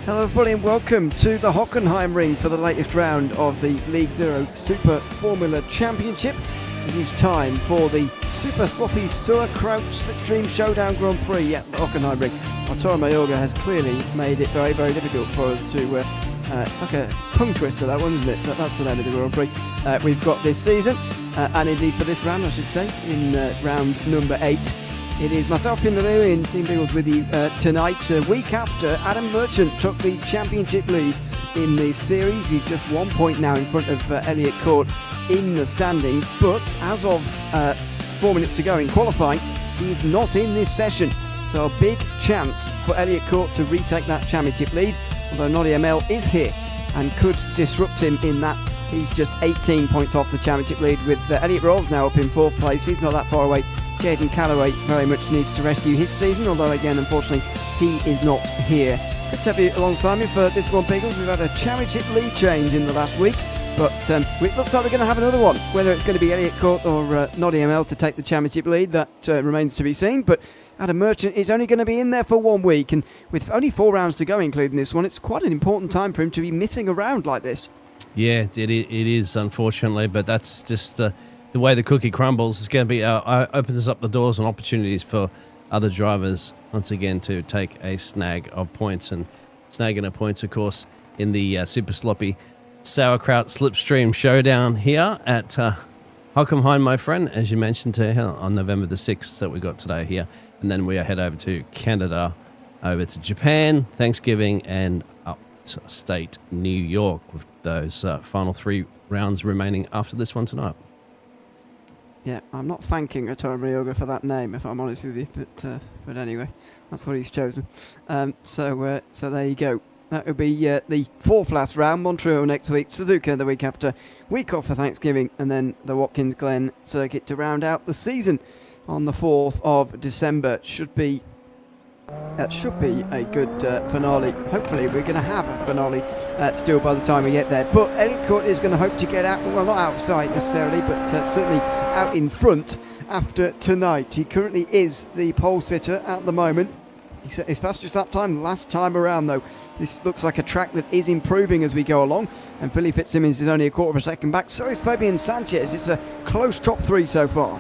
Hello everybody and welcome to the Hockenheim ring for the latest round of the League Zero Super Formula Championship. It is time for the super sloppy sauerkraut slipstream showdown Grand Prix at the Hockenheim ring. Arturo Mayorga has clearly made it very, very difficult for us to... it's like a tongue twister, that one, isn't it? That's the name of the Grand Prix we've got this season, and indeed for this round, I should say, in round number 8. It is myself, Pinaloo, in Team Biggles with you tonight. A week after Adam Merchant took the championship lead in the series. He's just 1 point now in front of Elliott Court in the standings. But as of 4 minutes to go in qualifying, he's not in this session. So a big chance for Elliott Court to retake that championship lead. Although Noddy ML is here and could disrupt him in that. He's just 18 points off the championship lead with Elliott Rolls now up in 4th place. He's not that far away. Jaden Callaway very much needs to rescue his season, although again, unfortunately, he is not here. Good to have you alongside me for this one, Biggles. We've had a championship lead change in the last week, but it looks like we're going to have another one. Whether it's going to be Elliott Court or Noddy ML to take the championship lead, that remains to be seen. But Adam Merchant is only going to be in there for 1 week, and with only 4 rounds to go, including this one, it's quite an important time for him to be missing a round like this. Yeah, it is, unfortunately, but that's just... the way the cookie crumbles is going to be opens up the doors and opportunities for other drivers once again to take a snag of points, and snagging of points, of course, in the super sloppy sauerkraut slipstream showdown here at Hockenheim, my friend, as you mentioned on November the 6th that we got today here, and then we head over to Canada, over to Japan, Thanksgiving, and up to state New York with those final 3 rounds remaining after this one tonight. Yeah, I'm not thanking Arturo Mayorga for that name, if I'm honest with you, but anyway, that's what he's chosen. So there you go. That will be the 4th last round. Montreal next week, Suzuka the week after, week off for Thanksgiving, and then the Watkins Glen circuit to round out the season on the 4th of December. That should be a good finale. Hopefully we're going to have a finale still by the time we get there. But Elliott Court is going to hope to get out, well, not outside necessarily, but certainly out in front after tonight. He currently is the pole sitter at the moment. His fastest lap time last time around, though. This looks like a track that is improving as we go along. And Philly Fitzsimmons is only a quarter of a second back. So is Fabian Sanchez. It's a close top 3 so far.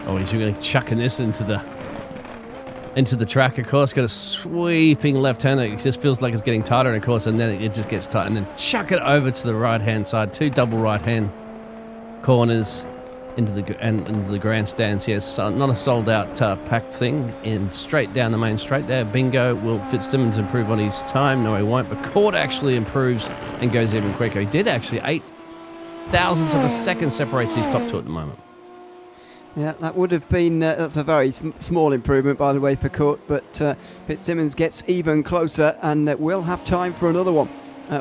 Oh, he's really chucking this into the track, of course. Got a sweeping left-hander. It just feels like it's getting tighter, of course, and then it just gets tight. And then chuck it over to the right-hand side. 2 double right-hand corners into the grandstands. Yes, not a sold-out packed thing. And straight down the main straight there. Bingo. Will Fitzsimmons improve on his time? No, he won't. But Court actually improves and goes even quicker. He did actually. 8 thousandths of a second separates his top 2 at the moment. Yeah, that would have been, that's a very small improvement, by the way, for Court, but Fitzsimmons gets even closer and will have time for another one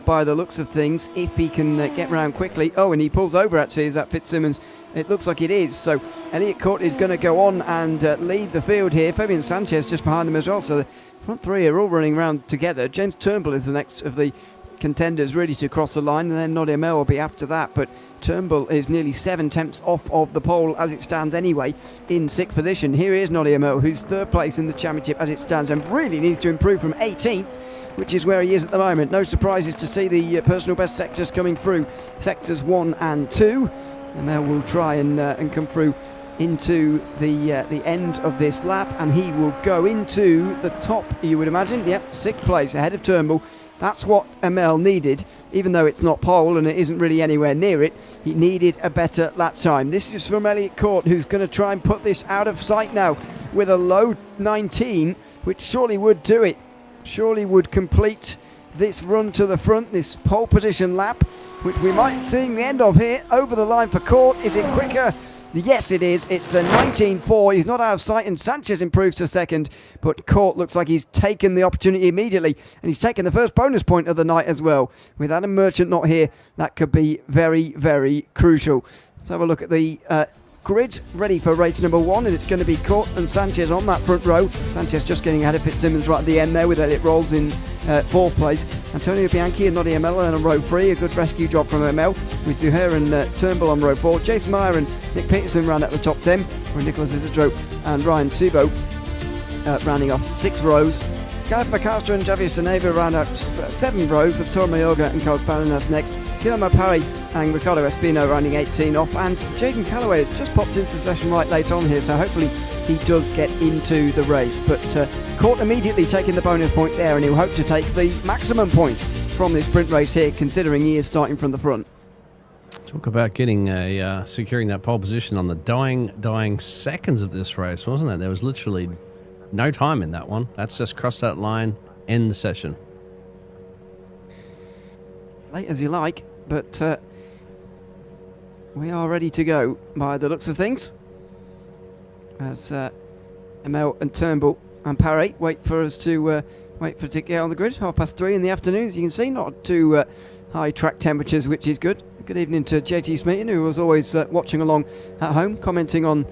by the looks of things if he can get round quickly. Oh, and he pulls over, actually, is that Fitzsimmons? It looks like it is. So Elliott Court is going to go on and lead the field here. Fabian Sanchez just behind them as well, so the front 3 are all running around together. James Turnbull is the next of the contenders ready to cross the line, and then Noddy ML will be after that, but Turnbull is nearly 7 tenths off of the pole as it stands anyway in 6th position. Here is Noddy ML, who's 3rd place in the championship as it stands and really needs to improve from 18th, which is where he is at the moment. No surprises to see the personal best sectors coming through, sectors 1 and 2. ML will try and come through into the end of this lap, and he will go into the top, you would imagine. Yep, 6th place ahead of Turnbull. That's what ML needed, even though it's not pole and it isn't really anywhere near it. He needed a better lap time. This is from Elliott Court, who's going to try and put this out of sight now with a low 19, which surely would do it. Surely would complete this run to the front, this pole position lap, which we might be seeing the end of here. Over the line for Court. Is it quicker? Yes, it is. It's a 19.4. He's not out of sight, and Sanchez improves to 2nd. But Court looks like he's taken the opportunity immediately, and he's taken the first bonus point of the night as well. With Adam Merchant not here, that could be very, very crucial. Let's have a look at the grid ready for race number 1, and it's going to be Court and Sanchez on that front row. Sanchez just getting ahead of Fitzsimmons right at the end there, with Elliott Rolls in 4th place. Antonio Bianchi and Noddy ML on row 3, a good rescue job from ML, with Zuhair and Turnbull on row 4. Jason Meyer and Nick Peterson round at the top 10, with Nicholas Isotro and Ryan Subo rounding off 6 rows. Gareth McAllister and Javier Seneva round out 7 rows, with Tor Mayorga and Carlos Balinas next. Guillermo Parry and Ricardo Espino rounding 18 off, and Jaden Callaway has just popped into the session right late on here, so hopefully he does get into the race. But Court immediately taking the bonus point there, and he'll hope to take the maximum points from this sprint race here, considering he is starting from the front. Talk about getting securing that pole position on the dying seconds of this race, wasn't it? There was literally no time in that one. That's just cross that line, end the session. Late as you like, but we are ready to go by the looks of things. As Emil and Turnbull and Parry wait for to get on the grid. 3:30 in the afternoon, as you can see. Not too high track temperatures, which is good. Good evening to JT Smeaton, who was always watching along at home, commenting on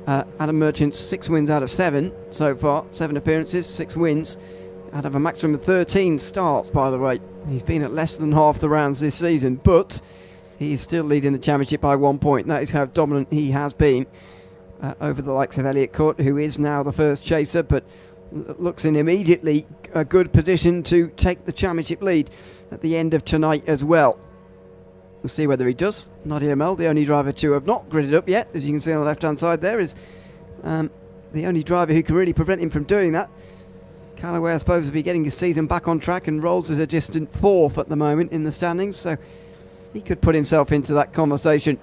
Adam Merchant's 6 wins out of 7 so far. 7 appearances, 6 wins, out of a maximum of 13 starts, by the way. He's been at less than half the rounds this season, but he is still leading the championship by 1 point. That is how dominant he has been over the likes of Elliot Court, who is now the first chaser, but looks in immediately a good position to take the championship lead at the end of tonight as well. We'll see whether he does. Nadia Mel, the only driver to have not gridded up yet, as you can see on the left-hand side there, is the only driver who can really prevent him from doing that. Callaway, I suppose, will be getting his season back on track, and Rolls is a distant 4th at the moment in the standings, so he could put himself into that conversation.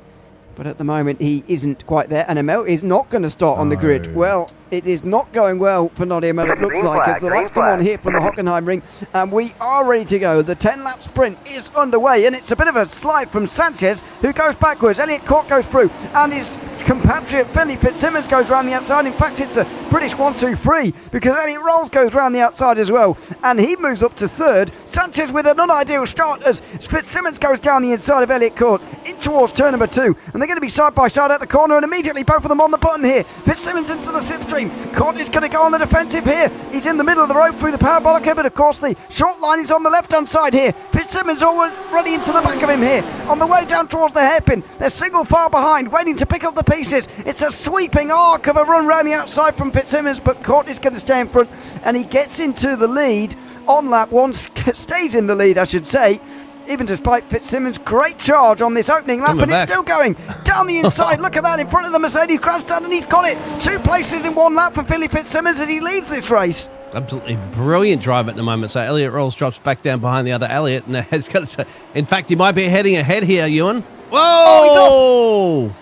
But at the moment, he isn't quite there. And Emil is not going to start on the grid. Well, it is not going well for Nadia Emil, it looks like, as the lights come on here from the Hockenheim ring. And we are ready to go. The 10-lap sprint is underway, and it's a bit of a slide from Sanchez, who goes backwards. Elliot Court goes through, and his compatriot Philly Fitzsimmons goes round the outside. In fact, it's a British 1-2-3, because Elliot Rolls goes round the outside as well, and he moves up to 3rd. Sanchez with an unideal start as Fitzsimmons goes down the inside of Elliot Court in towards turn number 2, and they're going to be side by side at the corner, and immediately both of them on the button here. Fitzsimmons into the slipstream. Court is going to go on the defensive here. He's in the middle of the road through the parabolica, but of course the short line is on the left-hand side here. Fitzsimmons already into the back of him here. On the way down towards the hairpin, they're single file behind, waiting to pick up the pieces. It's a sweeping arc of a run round the outside from Fitzsimmons, but Court is going to stay in front, and he gets into the lead on lap 1, stays in the lead, I should say, even despite Fitzsimmons' great charge on this opening lap, and it's still going down the inside. Look at that, in front of the Mercedes grandstand, and he's got it. 2 places in 1 lap for Philly Fitzsimmons as he leads this race. Absolutely brilliant drive at the moment. So Elliot Rolls drops back down behind the other Elliot, and has got to, in fact, he might be heading ahead here, Ewan. Whoa! Oh, he's off.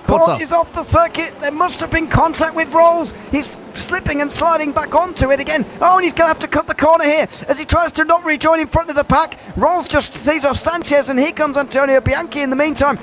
Court is off the circuit. There must have been contact with Rolls. He's slipping and sliding back onto it again. Oh, and he's going to have to cut the corner here as he tries to not rejoin in front of the pack. Rolls just sees off Sanchez, and here comes Antonio Bianchi in the meantime.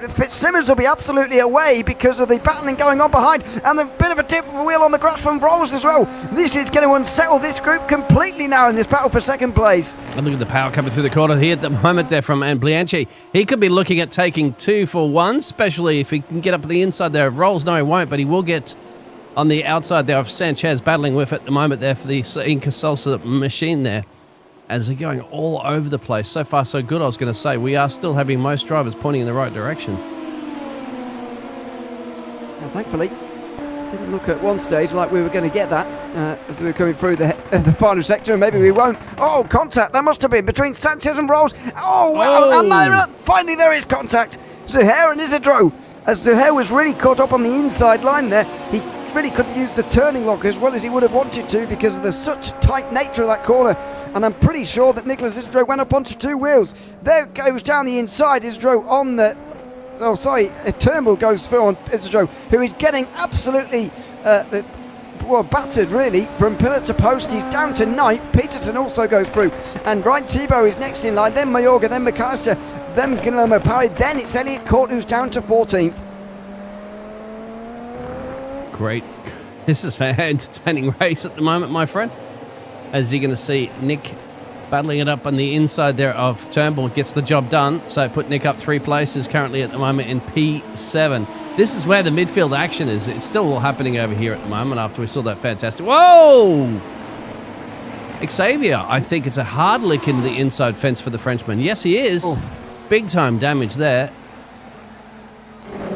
Fitzsimmons will be absolutely away because of the battling going on behind, and a bit of a tip of a wheel on the grass from Rolls as well. This is going to unsettle this group completely now in this battle for second place. And look at the power coming through the corner here at the moment there from Bianchi. He could be looking at taking 2 for 1, especially if he can get up the inside there of Rolls. No, he won't, but he will get on the outside there of Sanchez, battling with at the moment there for the Inca Salsa machine there, as they're going all over the place. So far, so good, I was going to say. We are still having most drivers pointing in the right direction. And thankfully, didn't look at one stage like we were going to get that as we were coming through the final sector, and maybe we won't. Oh, contact, that must have been between Sanchez and Rolls. Oh, wow, and finally there is contact. Zuhair and Isidro, as Zuhair was really caught up on the inside line there. He really couldn't use the turning lock as well as he would have wanted to because of the such tight nature of that corner, and I'm pretty sure that Nicholas Isidro went up onto 2 wheels. There goes down the inside Isidro on the Turnbull goes through on Isidro, who is getting absolutely battered really from pillar to post. He's down to 9th. Peterson also goes through, and Ryan Thibault is next in line, then Mayorga, then McAllister, then Guillermo Parry, then it's Elliot Court who's down to 14th. Great. This is an entertaining race at the moment, my friend. As you're going to see Nick battling it up on the inside there of Turnbull, gets the job done. So put Nick up 3 places currently at the moment in P7. This is where the midfield action is. It's still all happening over here at the moment after we saw that fantastic... Whoa! Xavier, I think it's a hard lick into the inside fence for the Frenchman. Yes, he is. Oof. Big time damage there.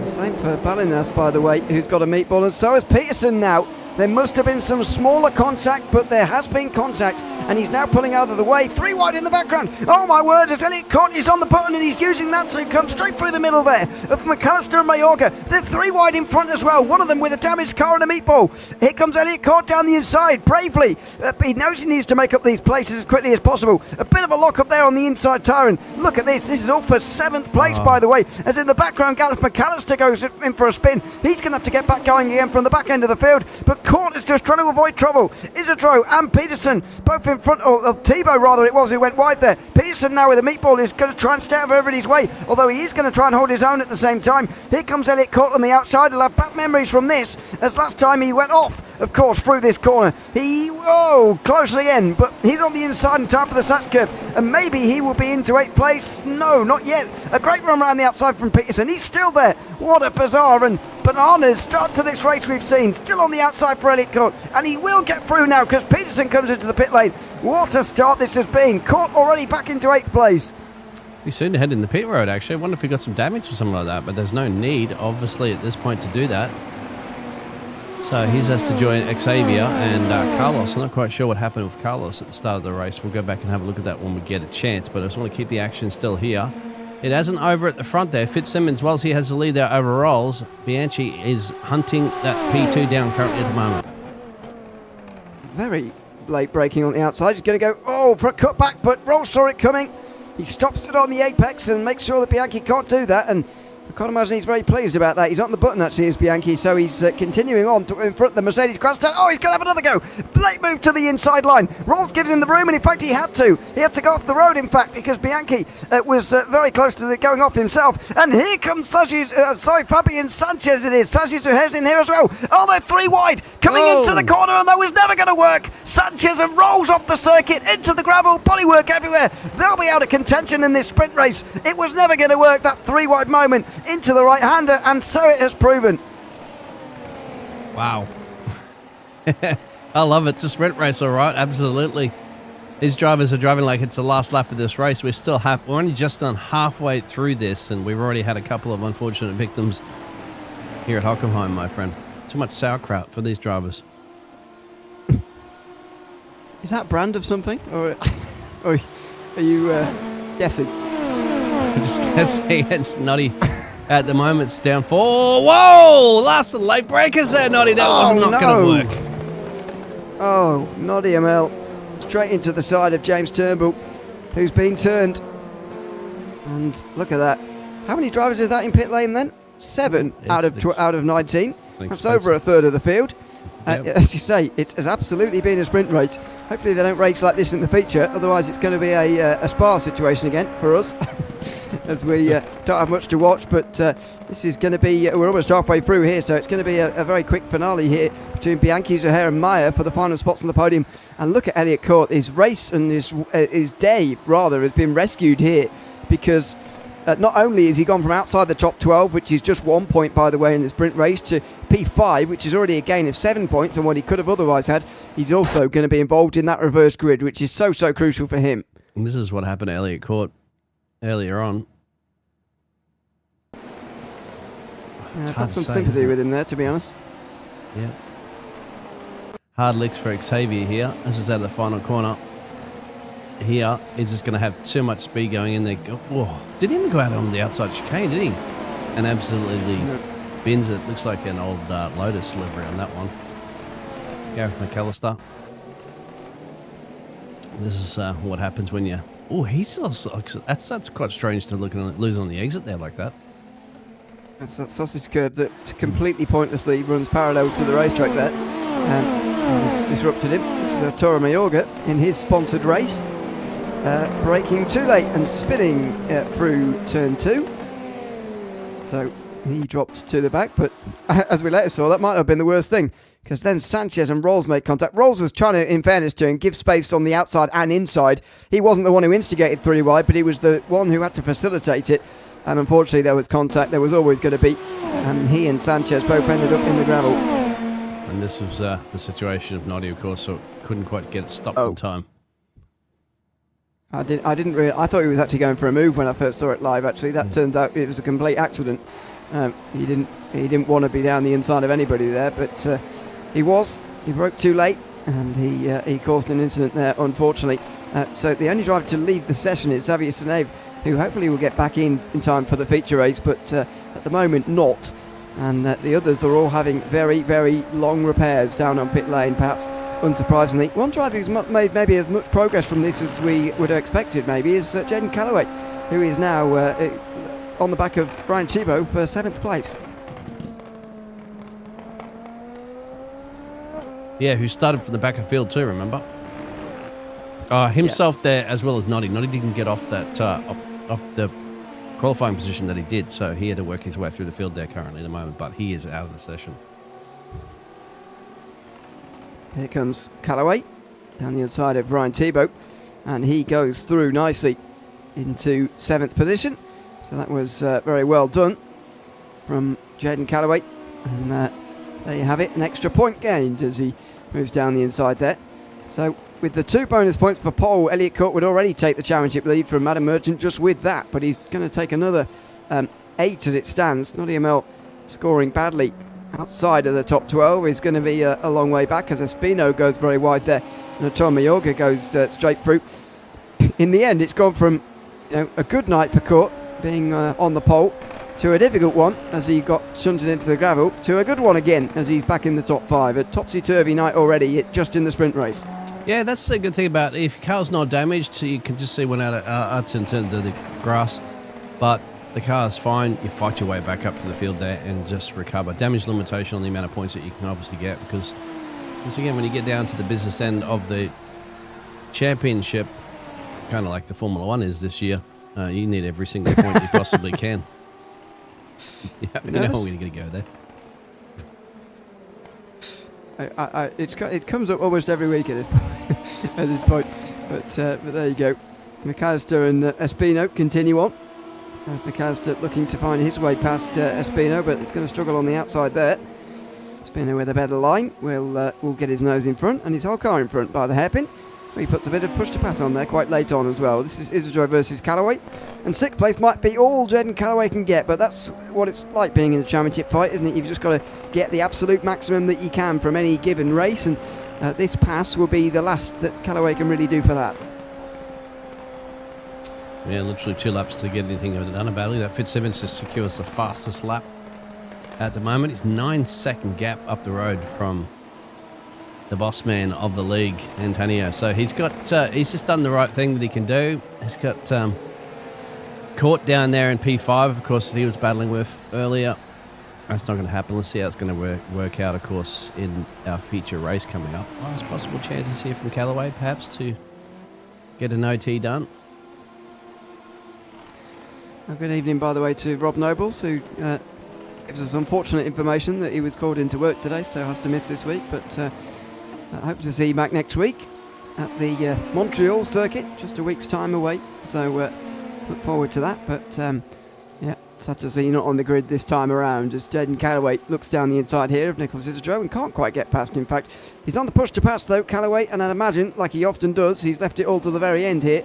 Same for Balinas, by the way, who's got a meatball, and so has Peterson now. There must have been some smaller contact, but there has been contact, and he's now pulling out of the way. 3 wide in the background. Oh my word, as Elliott Court is on the button, and he's using that to come straight through the middle there of McAllister and Mayorga. They're 3 wide in front as well, one of them with a damaged car and a meatball. Here comes Elliott Court down the inside, bravely. He knows he needs to make up these places as quickly as possible. A bit of a lock up there on the inside tyre, and look at this is all for 7th place, by the way, as in the background, Gareth McAllister goes in for a spin. He's going to have to get back going again from the back end of the field, but Court is just trying to avoid trouble. Isidro and Peterson both in front, or Thibaut rather it was, who went wide there. Peterson now with a meatball is going to try and stay out of everybody's way, although he is going to try and hold his own at the same time. Here comes Elliott Court on the outside. He'll have bad memories from this, as last time he went off, of course, through this corner. Closely in, but he's on the inside in time for the Sats curve, and maybe he will be into 8th place. No, not yet. A great run around the outside from Peterson. He's still there. What a bizarre and bananas start to this race we've seen. Still on the outside for Elliott Court, and he will get through now because Peterson comes into the pit lane. What a start this has been. Court already back into 8th place. We soon to head in the pit road, actually. I wonder if we got some damage or something like that, but there's no need, obviously, at this point to do that. So he has to join Xavier and Carlos. I'm not quite sure what happened with Carlos at the start of the race. We'll go back and have a look at that when we get a chance, but I just want to keep the action still here. It hasn't over at the front there. Fitzsimmons, whilst he has the lead there over Rolls, Bianchi is hunting that P2 down currently at the moment. Very late braking on the outside. He's going to go, for a cutback, but Rolls saw it coming. He stops it on the apex and makes sure that Bianchi can't do that, and I can't imagine he's very pleased about that. He's on the button, actually, is Bianchi, so he's continuing on in front of the Mercedes grandstand. He's going to have another go. Late move to the inside line. Rolls gives him the room, and in fact, he had to. He had to go off the road, in fact, because Bianchi was very close to going off himself. And here comes Fabian Sanchez, it is. Sanchez who heads in here as well. They're 3 wide, coming into the corner, and that was never going to work. Sanchez and Rolls off the circuit, into the gravel, bodywork everywhere. They'll be out of contention in this sprint race. It was never going to work, that 3 wide moment into the right-hander, and so it has proven. Wow. I love it. It's a sprint race, all right. Absolutely. These drivers are driving like it's the last lap of this race. We're only just done halfway through this, and we've already had a couple of unfortunate victims here at Hockenheim, my friend. Too much sauerkraut for these drivers. Is that brand of something, or are you guessing? I'm just guessing. It's Noddy. At the moment, it's down 4. Whoa! Last of the late breakers there, Noddy. That was not going to work. Noddy ML. Straight into the side of James Turnbull, who's been turned. And look at that. How many drivers is that in pit lane then? 7 out of 19. That's over a third of the field. Yep. As you say, it has absolutely been a sprint race. Hopefully they don't race like this in the feature, otherwise it's going to be a Spa situation again for us. As we don't have much to watch, but this is going to be, we're almost halfway through here, so it's going to be a very quick finale here between Bianchi, O'Hare and Meyer for the final spots on the podium. And look at Elliott Court. His race and his day, rather, has been rescued here, because not only has he gone from outside the top 12, which is just 1 point, by the way, in the sprint race, to P5, which is already a gain of 7 points on what he could have otherwise had. He's also going to be involved in that reverse grid, which is so crucial for him. And this is what happened to Elliott Court earlier on. I've got some sympathy with him there, to be honest. Yeah. Hard licks for Xavier here. This is out of the final corner. Here, he's just going to have too much speed going in there. Whoa. Didn't even go out on the outside chicane, did he? And absolutely bins it. Looks like an old Lotus livery on that one. Gareth McAllister. This is what happens when you... he's that's quite strange to lose on the exit there like that. That's that sausage curb that completely pointlessly runs parallel to the racetrack there. And it's disrupted him. This is Arturo Mayorga in his sponsored race. Braking too late and spinning through turn 2. So he dropped to the back, but as we later saw, that might have been the worst thing, because then Sanchez and Rolls made contact. Rolls was trying to, in fairness to him, give space on the outside and inside. He wasn't the one who instigated 3 wide, but he was the one who had to facilitate it. And unfortunately, there was contact. There was always going to be. And he and Sanchez both ended up in the gravel. And this was the situation of Noddy, of course, so couldn't quite get it stopped in time. I didn't really. I thought he was actually going for a move when I first saw it live. Actually, that turned out it was a complete accident. He didn't want to be down the inside of anybody there, but He broke too late, and he caused an incident there, unfortunately. So the only driver to leave the session is Xavier Seneve, who hopefully will get back in time for the feature race, but at the moment not. And the others are all having very, very long repairs down on pit lane, perhaps unsurprisingly. One driver who's made maybe as much progress from this as we would have expected maybe is Jaden Callaway, who is now on the back of Brian Chibo for 7th place. Yeah, who started from the back of field too, remember? Himself there as well as Noddy. Noddy didn't get off that off the qualifying position that he did, so he had to work his way through the field there currently at the moment, but he is out of the session. Here comes Callaway down the inside of Ryan Thibault, and he goes through nicely into 7th position. So that was very well done from Jaden Callaway, and there you have it, an extra point gained as he moves down the inside there. So with the 2 bonus points for pole, Elliot Court would already take the championship lead from Adam Merchant just with that, but he's going to take another 8 as it stands. Noddy Amel scoring badly outside of the top 12 is going to be a long way back as Espino goes very wide there, and Tom Mayorga goes straight through. In the end, it's gone from a good night for Court being on the pole to a difficult one as he got shunted into the gravel, to a good one again as he's back in the top 5. A topsy-turvy night already, just in the sprint race. Yeah, that's the good thing about it. If your car's not damaged, you can just see one out into the grass, but the car's fine. You fight your way back up to the field there and just recover. Damage limitation on the amount of points that you can obviously get, because once again, when you get down to the business end of the championship, kind of like the Formula 1 is this year, you need every single point you possibly can. Yeah, you know we're going to go there. It comes up almost every week at this point. But there you go. McAllister and Espino continue on. McAllister looking to find his way past Espino, but it's going to struggle on the outside there. Espino with a better line will get his nose in front and his whole car in front by the hairpin. He puts a bit of push to pass on there quite late on as well. This is Isidro versus Callaway, and 6th place might be all Jaden Callaway can get, but that's what it's like being in a championship fight, isn't it? You've just got to get the absolute maximum that you can from any given race, and this pass will be the last that Callaway can really do for that. Yeah, literally 2 laps to get anything done about it. That Fitzsimmons just secures the fastest lap at the moment. It's 9-second gap up the road from the boss man of the league, Antonio. So he's just done the right thing that he can do. He's got Court down there in P5, of course, that he was battling with earlier. That's not going to happen. Let's see how it's going to work out, of course, in our feature race coming up. Last possible chances here from Callaway, perhaps, to get an OT done. Well, good evening, by the way, to Rob Nobles, who gives us unfortunate information that he was called into work today, so has to miss this week, but I hope to see you back next week at the Montreal circuit, just a week's time away, so look forward to that. But yeah, sad to see you're not on the grid this time around as Jaden Callaway looks down the inside here of Nicholas Isidro and can't quite get past. In fact, he's on the push to pass though, Callaway, and I'd imagine, like he often does, he's left it all to the very end here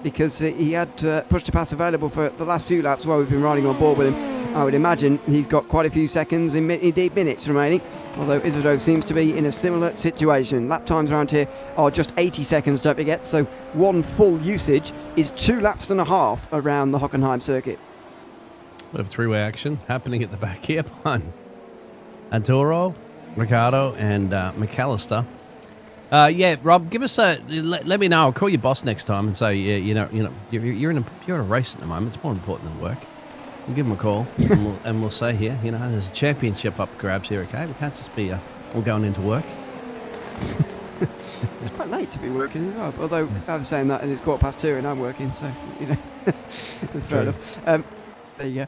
because he had push to pass available for the last few laps while we've been riding on board with him. I would imagine he's got quite a few seconds, indeed minutes remaining, although Isidro seems to be in a similar situation. Lap times around here are just 80 seconds, don't forget, so one full usage is 2 laps and a half around the Hockenheim circuit. Bit of 3-way action happening at the back here behind Antoro, Ricardo, and McAllister. Yeah, Rob, give us let me know. I'll call your boss next time and say, yeah, you're in a race at the moment. It's more important than work. We'll give him a call and we'll say here, there's a championship up for grabs here, okay? We can't just be all going into work. It's quite late to be working as well, although I'm saying that and it's 2:15 and I'm working, so, it's fair enough. There you go.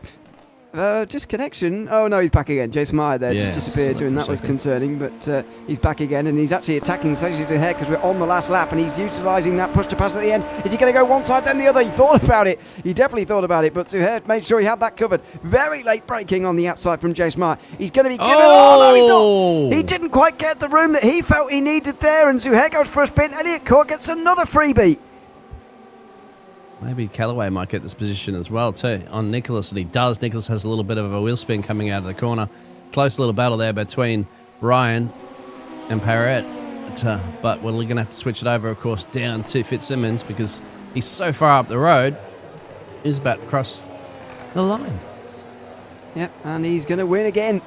Disconnection. Oh no, he's back again. Jason Meyer there just disappeared, and that was concerning, but he's back again, and he's actually attacking Stacey to the head because we're on the last lap, and he's utilising that push to pass at the end. Is he going to go one side then the other? He thought about it. He definitely thought about it, but Zuhair made sure he had that covered. Very late braking on the outside from Jason Meyer. He's going to be given. Oh no, he's not. He didn't quite get the room that he felt he needed there, and Zuhair goes for a spin. Elliot Court gets another freebie. Maybe Callaway might get this position as well, too, on Nicholas, and he does. Nicholas has a little bit of a wheel spin coming out of the corner. Close little battle there between Ryan and Parrott. But we're going to have to switch it over, of course, down to Fitzsimmons because he's so far up the road. He's about to cross the line. Yeah, and he's going to win again.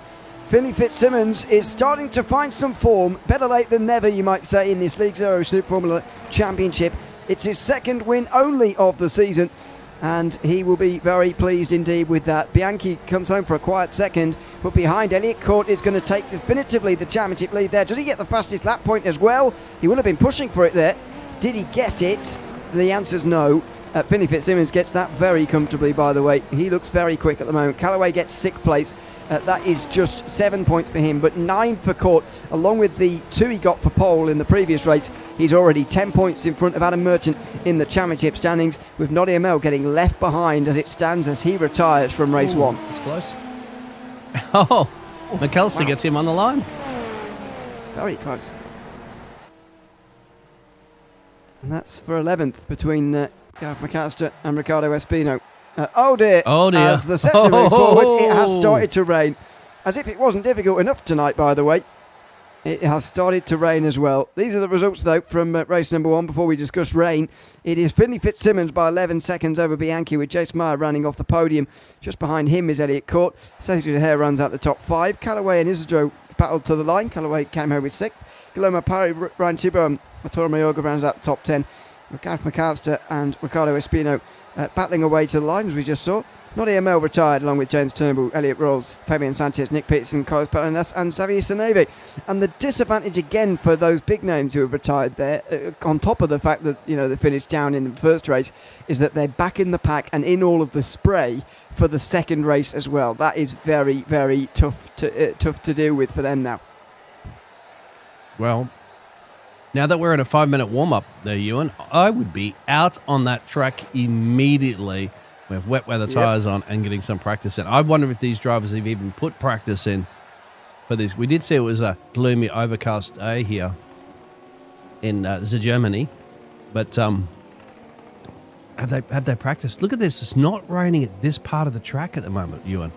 Billy Fitzsimmons is starting to find some form. Better late than never, you might say, in this League Zero Super Formula Championship. It's his second win only of the season, and he will be very pleased indeed with that. Bianchi comes home for a quiet second, but behind Elliott Court is going to take definitively the championship lead there. Does he get the fastest lap point as well? He will have been pushing for it there. Did he get it? The answer's no. Finney Fitzsimmons gets that very comfortably, by the way. He looks very quick at the moment. Callaway gets 6th place. That is just 7 points for him, but 9 for Court, along with the 2 he got for pole in the previous race. He's already 10 points in front of Adam Merchant in the championship standings, with Noddy Amel getting left behind as it stands as he retires from race 1. It's close. Oh, McAllister gets him on the line. Very close. And that's for 11th between Gareth McAllister and Ricardo Espino. Oh dear. As the session moves forward, it has started to rain. As if it wasn't difficult enough tonight, by the way. It has started to rain as well. These are the results, though, from race number 1 before we discuss rain. It is Finley Fitzsimmons by 11 seconds over Bianchi, with Jace Meyer running off the podium. Just behind him is Elliott Court. Cedric Hare runs out the top 5. Callaway and Isidro battled to the line. Callaway came home with 6th. Guillermo Parry, Ryan Thibault and Arturo Mayorga rounds out the top 10. Gareth McAllister and Ricardo Espino battling away to the line, as we just saw. Noddy Amel retired along with James Turnbull, Elliot Rolls, Fabian Sanchez, Nick Peterson, Carlos Palanas and Xavier Saneve. And the disadvantage again for those big names who have retired there, on top of the fact that they finished down in the first race, is that they're back in the pack and in all of the spray for the second race as well. That is very, very tough to deal with for them now. Well, now that we're in a 5-minute warm-up there, Ewan, I would be out on that track immediately with wet weather tyres on and getting some practice in. I wonder if these drivers have even put practice in for this. We did see it was a gloomy, overcast day here in Germany, but have they practiced? Look at this. It's not raining at this part of the track at the moment, Ewan.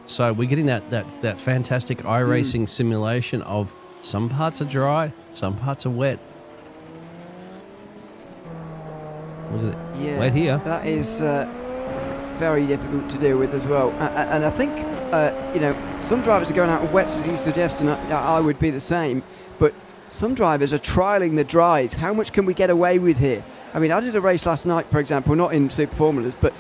So we're getting that fantastic iRacing simulation of some parts are dry, some parts are wet. Look at it. Yeah, wet here. That is very difficult to deal with as well. And I think, some drivers are going out in wets, as you suggest, and I would be the same. But some drivers are trialling the dries. How much can we get away with here? I mean, I did a race last night, for example, not in Super Formulas, but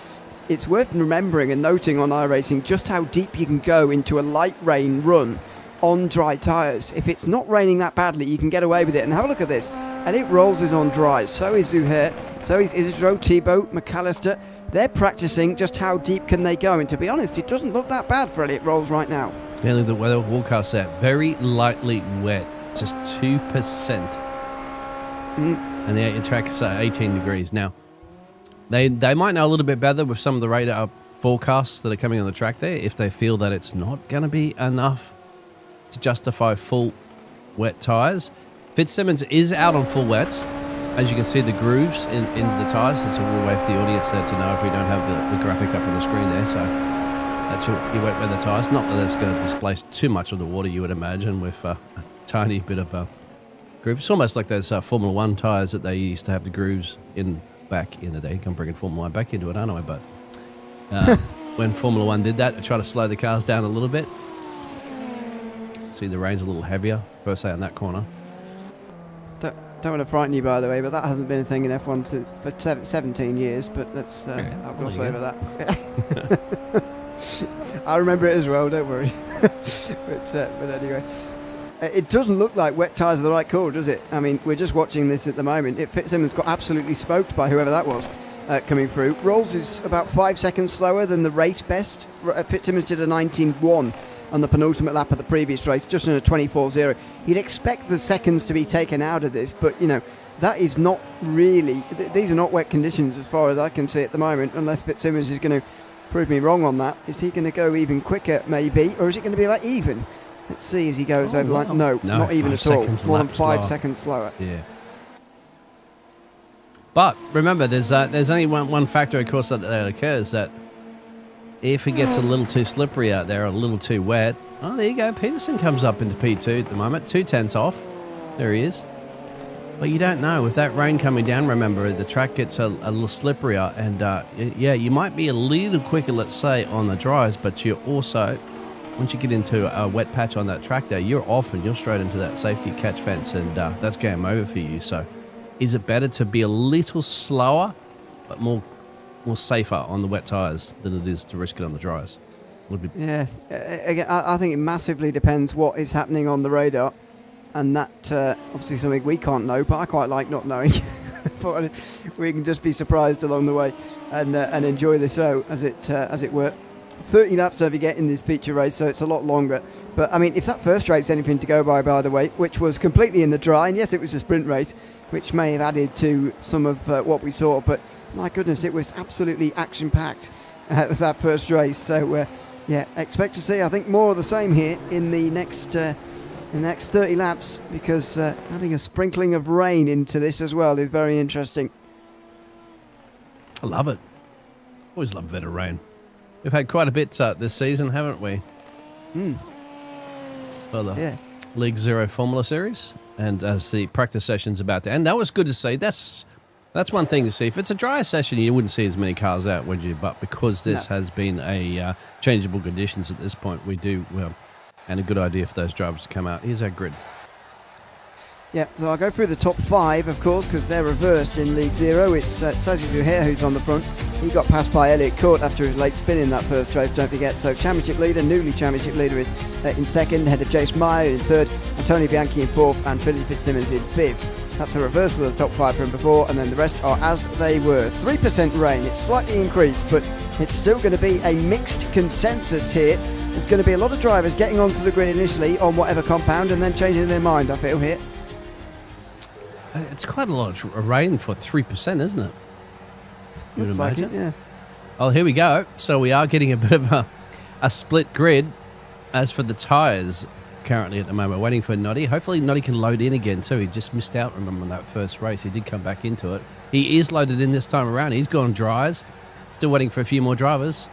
it's worth remembering and noting on iRacing just how deep you can go into a light rain run on dry tyres. If it's not raining that badly, you can get away with it. And have a look at this. Elliott Rolls is on dries. So is Zuhair. So is Isidro, Thibault, McAllister. They're practicing just how deep can they go. And to be honest, it doesn't look that bad for Elliott Rolls right now. Yeah, the weather forecast there. Very lightly wet. Just 2%. And the track is 18 degrees. Now, they might know a little bit better with some of the radar forecasts that are coming on the track there if they feel that it's not going to be enough to justify full wet tyres. Fitzsimmons is out on full wets. As you can see, the grooves into the tyres. It's a good way for the audience there to know if we don't have the graphic up on the screen there. So that's your wet weather tyres. Not that that's going to displace too much of the water, you would imagine, with a tiny bit of groove. It's almost like those Formula 1 tyres that they used to have the grooves in back in the day. I'm bringing Formula 1 back into it, aren't I? But when Formula 1 did that, they tried to slow the cars down a little bit. See, the rain's a little heavier, first say on that corner. Don't want to frighten you, by the way, but that hasn't been a thing in F1 for 17 years, but let's I'll gloss over that. I remember it as well, don't worry. but anyway, it doesn't look like wet tyres are the right call, does it? I mean, we're just watching this at the moment. Fitzsimmons got absolutely smoked by whoever that was coming through. Rolls is about 5 seconds slower than the race best. Fitzsimmons did a 19.1 on the penultimate lap of the previous race, just in a 24.0. You'd expect the seconds to be taken out of this, but, that is not really... These are not wet conditions as far as I can see at the moment, unless Fitzsimmons is going to prove me wrong on that. Is he going to go even quicker, maybe, or is it going to be like even? Let's see as he goes over the line. No, not even at all. More than 5 seconds slower. Yeah. But remember, there's only one factor, of course, that occurs, that if it gets a little too slippery out there, a little too wet, Oh, there you go. Peterson comes up into P2 at the moment. 2/10 off. There he is. But you don't know. With that rain coming down, remember, the track gets a little slipperier. And, yeah, you might be a little quicker, let's say, on the dries, but you're also, once you get into a wet patch on that track there, you're off and you're straight into that safety catch fence, and that's game over for you. So is it better to be a little slower but more safer on the wet tyres than it is to risk it on the dries? Yeah, again, I think it massively depends what is happening on the radar. And that obviously something we can't know, but I quite like not knowing. We can just be surprised along the way and enjoy the show as it were. 30 laps don't forget in this feature race, so it's a lot longer. But I mean, if that first race anything to go by the way, which was completely in the dry, and yes, it was a sprint race, which may have added to some of what we saw, but my goodness, it was absolutely action-packed that first race. So yeah, expect to see, I think, more of the same here in the next 30 laps, because adding a sprinkling of rain into this as well is very interesting. I love it. Always love a bit of rain. We've had quite a bit this season, haven't we? For the League Zero Formula Series, and as the practice session's about to end, that was good to see. That's one thing to see. If it's a dry session, you wouldn't see as many cars out, would you? But because this has been a changeable conditions at this point, we do, and a good idea for those drivers to come out. Here's our grid. Yeah, so I'll go through the top 5, of course, because they're reversed in League Zero. It's Sazi Zuhair who's on the front. He got passed by Elliott Court after his late spin in that first race, don't forget. So championship leader, newly championship leader, is in second, ahead of Jace Meyer in third, Antonio Bianchi in fourth, and Billy Fitzsimmons in fifth. That's a reversal of the top 5 from before, and then the rest are as they were. 3% rain, it's slightly increased, but it's still going to be a mixed consensus here. There's going to be a lot of drivers getting onto the grid initially on whatever compound and then changing their mind, I feel, here. It's quite a lot of rain for 3%, isn't it? Looks like it, yeah. Oh, here we go. So we are getting a bit of a split grid. As for the tyres, currently at the moment, waiting for Noddy. Hopefully Noddy can load in again too. He just missed out, remember, on that first race. He did come back into it. He is loaded in this time around. He's gone dries. Still waiting for a few more drivers.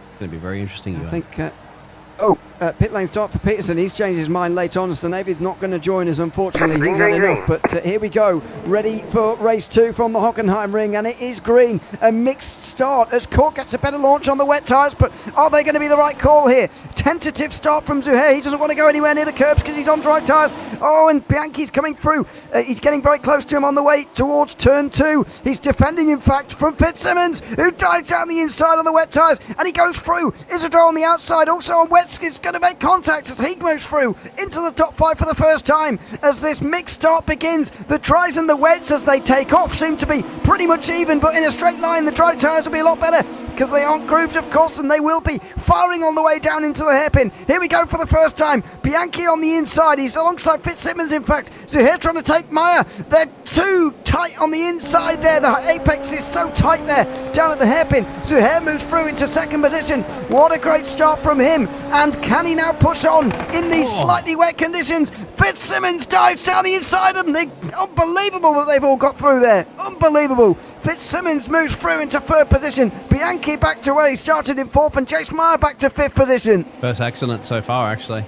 It's going to be very interesting. I think... pit lane start for Peterson. He's changed his mind late on. So Navy's not going to join us, unfortunately. He's had enough. But here we go. Ready for race 2 from the Hockenheim ring. And it is green. A mixed start as Court gets a better launch on the wet tyres. But are they going to be the right call here? Tentative start from Zuhair. He doesn't want to go anywhere near the curbs because he's on dry tyres. Oh, and Bianchi's coming through. He's getting very close to him on the way towards turn 2. He's defending, in fact, from Fitzsimmons, who dives down the inside on the wet tyres. And he goes through. Isidro on the outside, also on wet. Is going to make contact as he moves through into the top 5 for the first time. As this mixed start begins, the dries and the wets as they take off seem to be pretty much even, but in a straight line the dry tyres will be a lot better because they aren't grooved, of course, and they will be firing on the way down into the hairpin. Here we go for the first time. Bianchi on the inside. He's alongside Fitzsimmons, in fact. Zuhair trying to take Meyer. They're too tight on the inside there. The apex is so tight there down at the hairpin. Zuhair moves through into second position. What a great start from him. And can he now push on in these slightly wet conditions? Fitzsimmons dives down the inside, and unbelievable that they've all got through there. Unbelievable. Fitzsimmons moves through into third position. Bianchi back to where he started in fourth, and Jace Meyer back to fifth position. First accident so far, actually.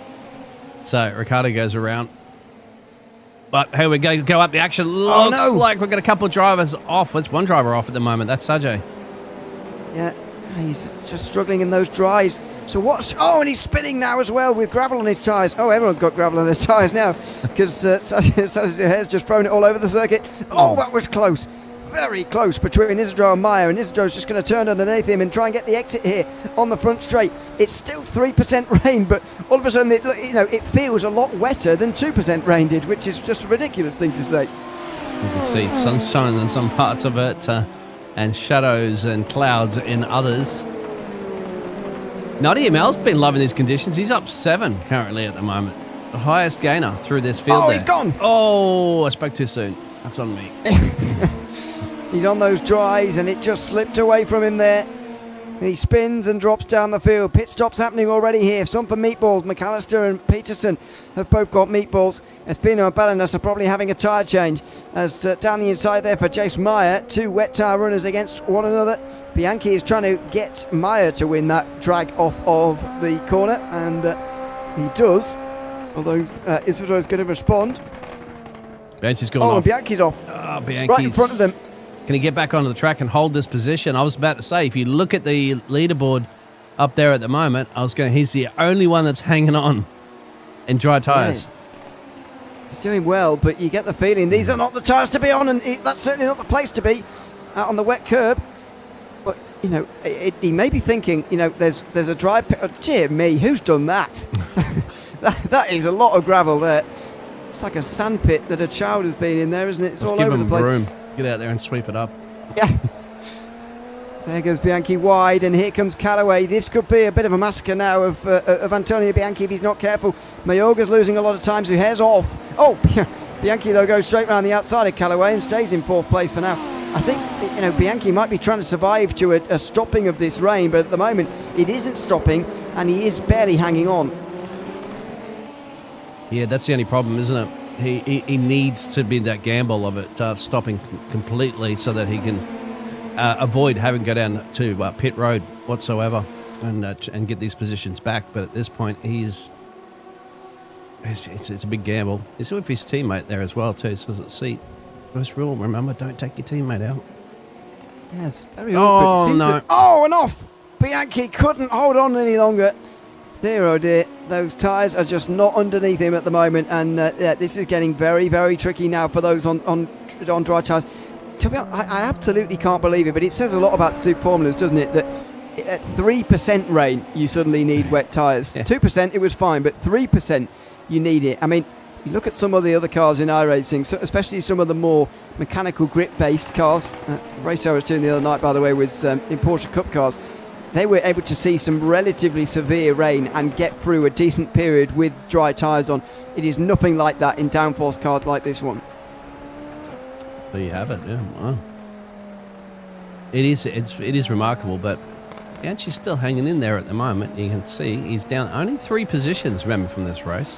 So Ricardo goes around. But here we go up the action. Looks like we've got a couple of drivers off. There's one driver off at the moment. That's Sajay. Yeah, he's just struggling in those dries. So what's... Oh, and he's spinning now as well with gravel on his tyres. Oh, everyone's got gravel on their tyres now because Zuhair's just thrown it all over the circuit. Oh, that was close. Very close between Isidro and Meyer, and Isidro's just going to turn underneath him and try and get the exit here on the front straight. It's still 3% rain, but all of a sudden it feels a lot wetter than 2% rain did, which is just a ridiculous thing to say. You can see sunshine in some parts of it and shadows and clouds in others. Noddy Mel's been loving these conditions. He's up 7 currently at the moment. The highest gainer through this field. He's gone. Oh, I spoke too soon. That's on me. He's on those dries and it just slipped away from him there. He spins and drops down the field. Pit stops happening already here. Some for meatballs. McAllister and Peterson have both got meatballs. Espino and Bellinas are probably having a tyre change. As down the inside there for Jace Meyer, 2 wet tyre runners against one another. Bianchi is trying to get Meyer to win that drag off of the corner, and He does. Although Isidro is going to respond. Bianchi's gone off. And Bianchi's off. Bianchi's Right in front of them. Can he get back onto the track and hold this position? I was about to say, if you look at the leaderboard up there at the moment, he's the only one that's hanging on in dry tyres. Yeah. He's doing well, but you get the feeling these are not the tyres to be on, and that's certainly not the place to be out on the wet curb. But, he may be thinking, there's a dry pit. Oh, dear me, who's done that? that is a lot of gravel there. It's like a sand pit that a child has been in there, isn't it? It's all over the place. Broom. Get out there and sweep it up. Yeah. There goes Bianchi wide, and here comes Callaway. This could be a bit of a massacre now of Antonio Bianchi if he's not careful. Mayorga's losing a lot of time, so he heads off. Oh, Bianchi, though, goes straight round the outside of Callaway and stays in 4th place for now. I think, Bianchi might be trying to survive to a stopping of this rain, but at the moment it isn't stopping, and he is barely hanging on. Yeah, that's the only problem, isn't it? He needs to be that gamble of it stopping completely so that he can avoid having to go down to pit road whatsoever and get these positions back. But at this point, it's a big gamble. He's with his teammate there as well too. So let's see. First rule, remember, don't take your teammate out. Yeah, it's very awkward. And off! Bianchi couldn't hold on any longer. Dear oh dear, those tyres are just not underneath him at the moment, and this is getting very, very tricky now for those on dry tyres. To be honest, I absolutely can't believe it, but it says a lot about the Super Formulas, doesn't it? That at 3% rain, you suddenly need wet tyres. Yeah. 2%, it was fine, but 3%, you need it. I mean, you look at some of the other cars in iRacing, so especially some of the more mechanical grip-based cars. Race I was doing the other night, by the way, was in Porsche Cup cars. They were able to see some relatively severe rain and get through a decent period with dry tyres on. It is nothing like that in downforce cars like this one. There you have it. Yeah, wow. It is remarkable, but Bianchi's still hanging in there at the moment. You can see he's down only 3 positions, remember, from this race.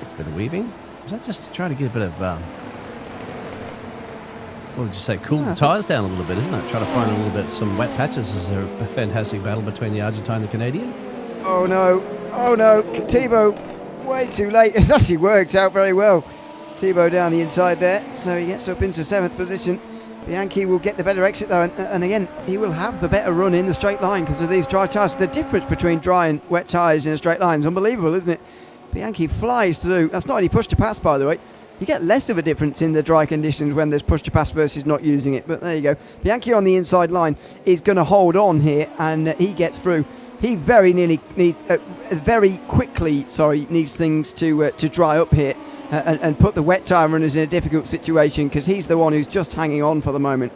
It's a bit of weaving. Is that just to try to get a bit of what would you say, cool the tyres down a little bit, isn't it? Try to find a little bit some wet patches. This is a fantastic battle between the Argentine and the Canadian. Oh no, Thibaut, way too late. It actually worked out very well. Thibaut down the inside there, so he gets up into 7th position. Bianchi will get the better exit though, and again, he will have the better run in the straight line because of these dry tyres. The difference between dry and wet tyres in a straight line is unbelievable, isn't it? Bianchi flies through. That's not any push to pass, by the way. You get less of a difference in the dry conditions when there's push to pass versus not using it. But there you go. Bianchi on the inside line is going to hold on here, and he gets through. He very quickly needs things to dry up here and put the wet tyre runners in a difficult situation because he's the one who's just hanging on for the moment.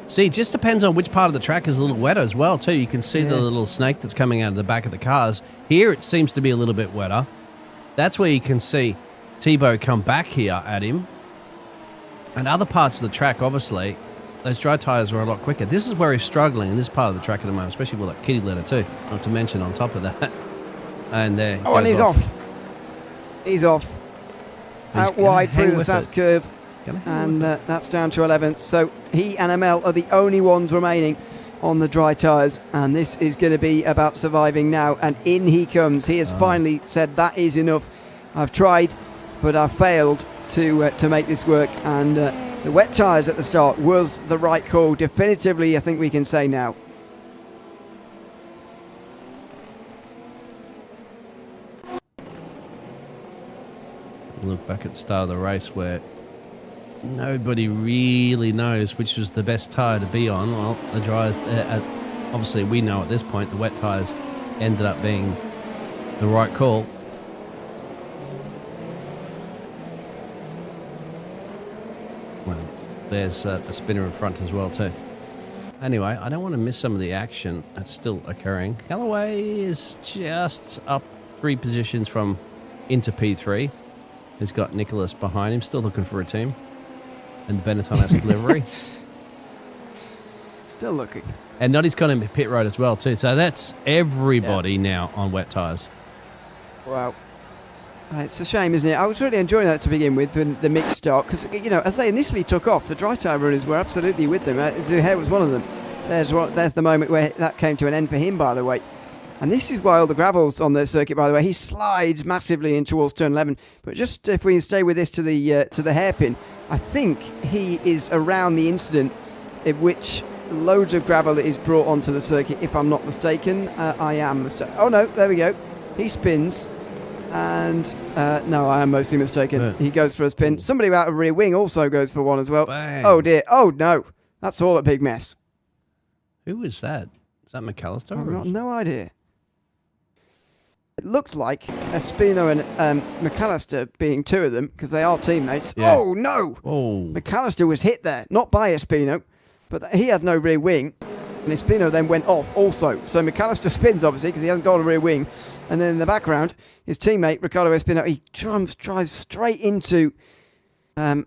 See, it just depends on which part of the track is a little wetter as well too. You can see the little snake that's coming out of the back of the cars. Here it seems to be a little bit wetter. That's where you can see Thibaut come back here at him. And other parts of the track, obviously, those dry tyres are a lot quicker. This is where he's struggling in this part of the track at the moment, especially with that kitty litter too, not to mention on top of that. And there. And he's off. He's off. Out wide through the Sats curve. And that's down to 11th. So he and Amel are the only ones remaining on the dry tyres, and this is going to be about surviving now. And in he comes. He has finally said that is enough. I've tried, but I've failed to make this work. And the wet tyres at the start was the right call. Definitively, I think we can say now. Look back at the start of the race where nobody really knows which was the best tyre to be on. Well, the dryers, obviously we know at this point the wet tyres ended up being the right call. Well, there's a spinner in front as well too. Anyway, I don't want to miss some of the action that's still occurring. Callaway is just up 3 positions from into P3. He's got Nicholas behind him, still looking for a team. And the Benetton-esque delivery. Still looking. And Noddy's got him at pit road as well too. So that's everybody now on wet tyres. Wow. It's a shame, isn't it? I was really enjoying that to begin with, the mixed start, because, as they initially took off, the dry tyre runners were absolutely with them. Zuhair was one of them. There's the moment where that came to an end for him, by the way. And this is why all the gravel's on the circuit, by the way. He slides massively in towards turn 11. But just if we stay with this to the hairpin, I think he is around the incident in which loads of gravel is brought onto the circuit, if I'm not mistaken. I am mistaken. Oh, no, there we go. He spins. And no, I am mostly mistaken. Yeah. He goes for a spin. Somebody out of rear wing also goes for one as well. Bang. Oh, dear. Oh, no. That's all a big mess. Who was that? Is that McAllister? I've got no idea. It looked like Espino and McAllister being two of them, because they are teammates. Yeah. Oh, no! Oh. McAllister was hit there, not by Espino, but he had no rear wing, and Espino then went off also. So McAllister spins, obviously, because he hasn't got a rear wing. And then in the background, his teammate, Ricardo Espino, he drives straight into... I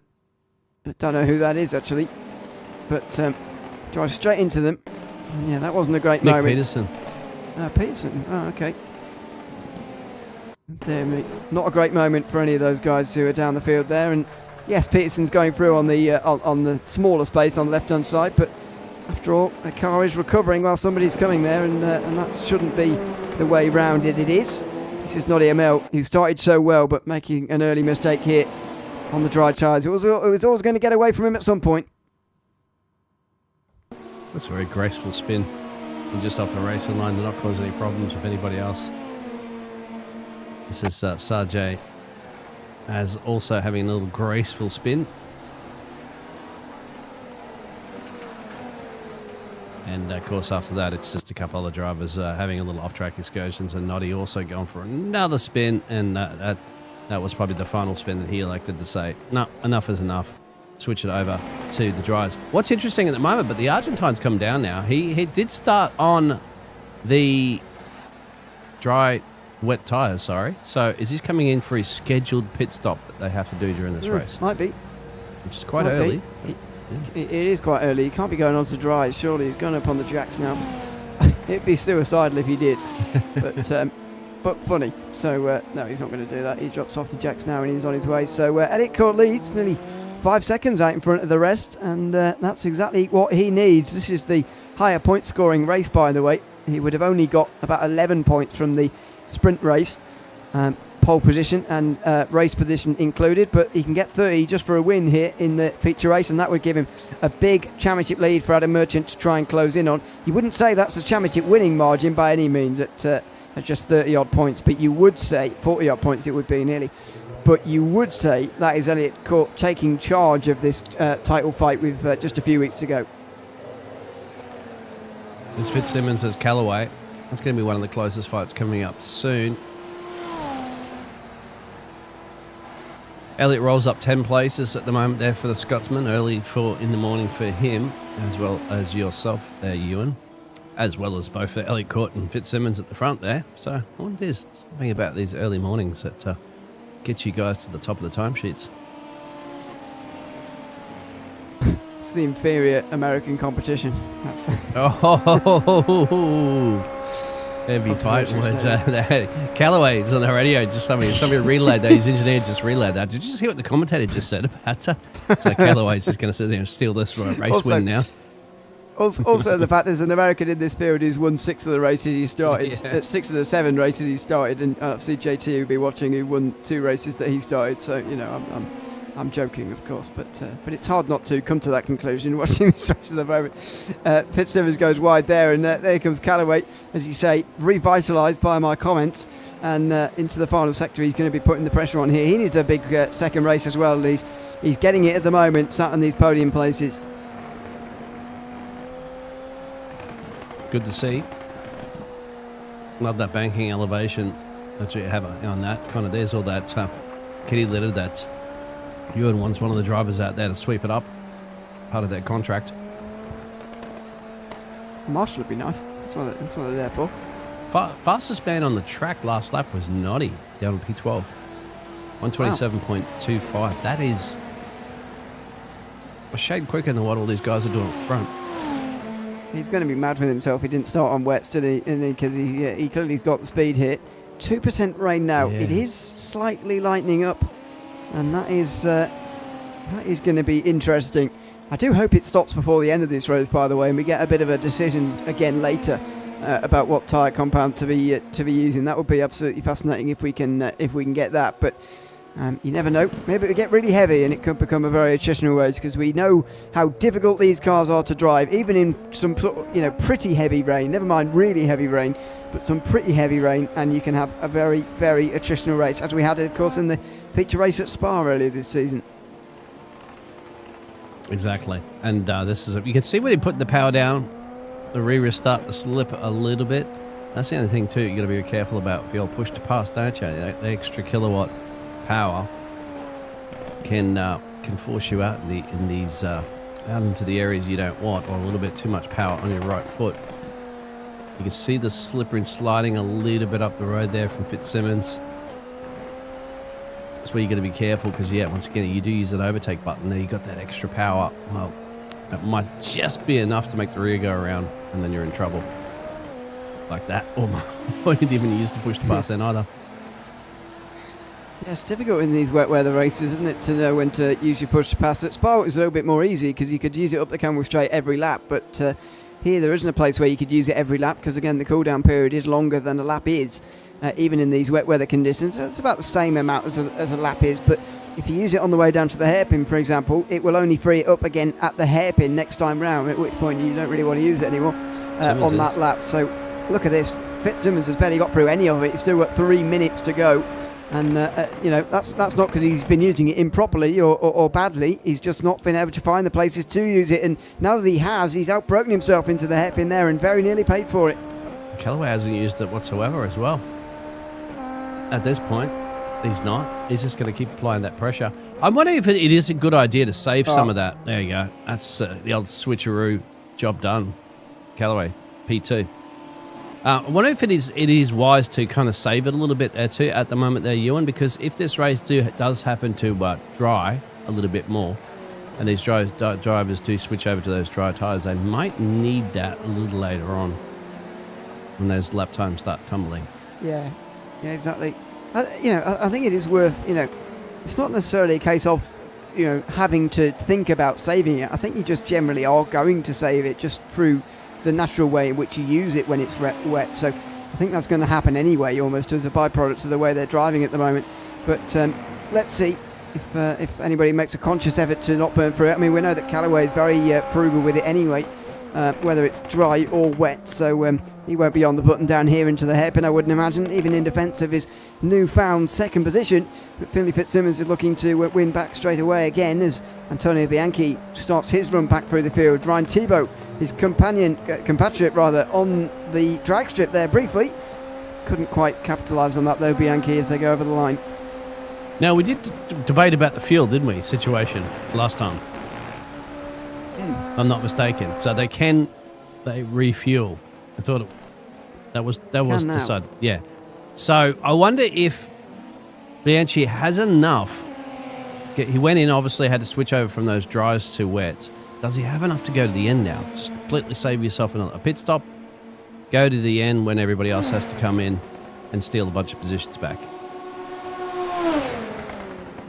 don't know who that is, actually, but drives straight into them. And yeah, that wasn't a great moment. Peterson. Peterson, oh, okay. Not a great moment for any of those guys who are down the field there. And yes, Peterson's going through on the smaller space on the left-hand side, but after all, the car is recovering while somebody's coming there, and that shouldn't be the way round it is. This is Noddy Amel, who started so well, but making an early mistake here on the dry tyres. It was always going to get away from him at some point. That's a very graceful spin. And just off the racing line, they're not causing any problems with anybody else. This is Sajay as also having a little graceful spin. And of course after that it's just a couple other drivers having a little off-track excursions, and Noddy also going for another spin, and that was probably the final spin that he elected to say, no, enough is enough. Switch it over to the dryers. What's interesting at the moment, but the Argentine's come down now. He did start on the wet tyres, sorry. So is he coming in for his scheduled pit stop that they have to do during this race? Might be. Which is quite early. It is quite early. He can't be going on to dries, surely. He's going up on the jacks now. It'd be suicidal if he did. But funny. So, no, he's not going to do that. He drops off the jacks now and he's on his way. So, Elliot Court leads nearly 5 seconds out in front of the rest, and that's exactly what he needs. This is the higher point scoring race, by the way. He would have only got about 11 points from the sprint race, pole position and race position included, but he can get 30 just for a win here in the feature race, and that would give him a big championship lead for Adam Merchant to try and close in on. You wouldn't say that's a championship winning margin by any means at just 30 odd points, but you would say 40 odd points it would be nearly. But you would say that is Elliot Court taking charge of this title fight with just a few weeks to go. This Fitzsimmons as Callaway. It's going to be one of the closest fights coming up soon. Elliot rolls up 10 places at the moment there for the Scotsman, early in the morning for him, as well as yourself there, Ewan, as well as both Elliot Court and Fitzsimmons at the front there. So I wonder if there's something about these early mornings that get you guys to the top of the timesheets. It's the inferior American competition. That's heavy fight words there. Callaway's on the radio. Just somebody relayed that. His engineer just relayed that. Did you just hear what the commentator just said about that? So Callaway's just going to sit there and steal this for a race win now. Also, the fact there's an American in this field who's won 6 of the races he started, 6 of the 7 races he started, and obviously JT will be watching, who won 2 races that he started. So I'm joking, of course, but it's hard not to come to that conclusion watching this race at the moment. Fitzsimmons goes wide there, and there comes Callaway, as you say, revitalised by my comments, and into the final sector. He's going to be putting the pressure on here. He needs a big second race as well. He's getting it at the moment, sat on these podium places. Good to see. Love that banking elevation that you have on that. Kind of, there's all that kitty litter that Ewan wants one of the drivers out there to sweep it up. Part of their contract. Marshall would be nice. That's what they're there for. Fastest man on the track last lap was Noddy down on P12. 127.25. Wow. That is a shade quicker than what all these guys are doing up front. He's going to be mad with himself. He didn't start on wets, did he? Because he clearly's got the speed here. 2% rain now. Yeah. It is slightly lightening up, and that is going to be interesting. I do hope it stops before the end of this race, by the way, and we get a bit of a decision again later about what tyre compound to be using. That would be absolutely fascinating if we can get that. But you never know. Maybe it'll get really heavy and it could become a very attritional race, because we know how difficult these cars are to drive, even in some sort of, pretty heavy rain. Never mind really heavy rain, but some pretty heavy rain, and you can have a very, very attritional race, as we had, of course, in the feature race at Spa earlier this season. Exactly. And this is you can see when he put the power down, the rear is starting to slip a little bit. That's the only thing too you got to be careful about. If you're pushed to pass, don't you? The extra kilowatt power can force you out in these out into the areas you don't want, or a little bit too much power on your right foot. You can see the slippery and sliding a little bit up the road there from Fitzsimmons. That's where you got to be careful, because once again, you do use that overtake button there. You got that extra power. Well, that might just be enough to make the rear go around, and then you're in trouble. Like that. Or you didn't even use to push to pass then either. Yeah, it's difficult in these wet weather races, isn't it, to know when to use your push to pass. At Spa it was a little bit more easy, because you could use it up the Camel straight every lap, but here there isn't a place where you could use it every lap, because again the cool down period is longer than a lap is, even in these wet weather conditions. So it's about the same amount as a lap is, but if you use it on the way down to the hairpin, for example, it will only free it up again at the hairpin next time round, at which point you don't really want to use it anymore on that lap. So look at this, Fitzsimmons has barely got through any of it. He's still got 3 minutes to go. And, that's not because he's been using it improperly or badly. He's just not been able to find the places to use it. And now that he has, he's outbroken himself into the hairpin there and very nearly paid for it. Callaway hasn't used it whatsoever as well. At this point, he's not. He's just going to keep applying that pressure. I'm wondering if it is a good idea to save some of that. There you go. That's the old switcheroo job done. Callaway, P2. I wonder if it is wise to kind of save it a little bit there too at the moment there, Ewan, because if this race does happen to dry a little bit more, and these drivers do switch over to those dry tyres, they might need that a little later on when those lap times start tumbling. Yeah, exactly. I think it is worth, it's not necessarily a case of, having to think about saving it. I think you just generally are going to save it just through the natural way in which you use it when it's wet. So I think that's going to happen anyway, almost as a byproduct of the way they're driving at the moment. But let's see if anybody makes a conscious effort to not burn through it. I mean, we know that Callaway is very frugal with it anyway, whether it's dry or wet. So he won't be on the button down here into the hairpin, I wouldn't imagine, even in defence of his newfound second position. But Finlay Fitzsimmons is looking to win back straight away again as Antonio Bianchi starts his run back through the field. Ryan Thibault, his compatriot on the drag strip there briefly. Couldn't quite capitalise on that though, Bianchi, as they go over the line. Now, we did debate about the fuel, didn't we, situation last time? I'm not mistaken. So they refuel. I thought that was decided. Yeah. So I wonder if Bianchi has enough. He went in, obviously had to switch over from those dries to wets. Does he have enough to go to the end now? Just completely save yourself a pit stop, go to the end when everybody else has to come in and steal a bunch of positions back.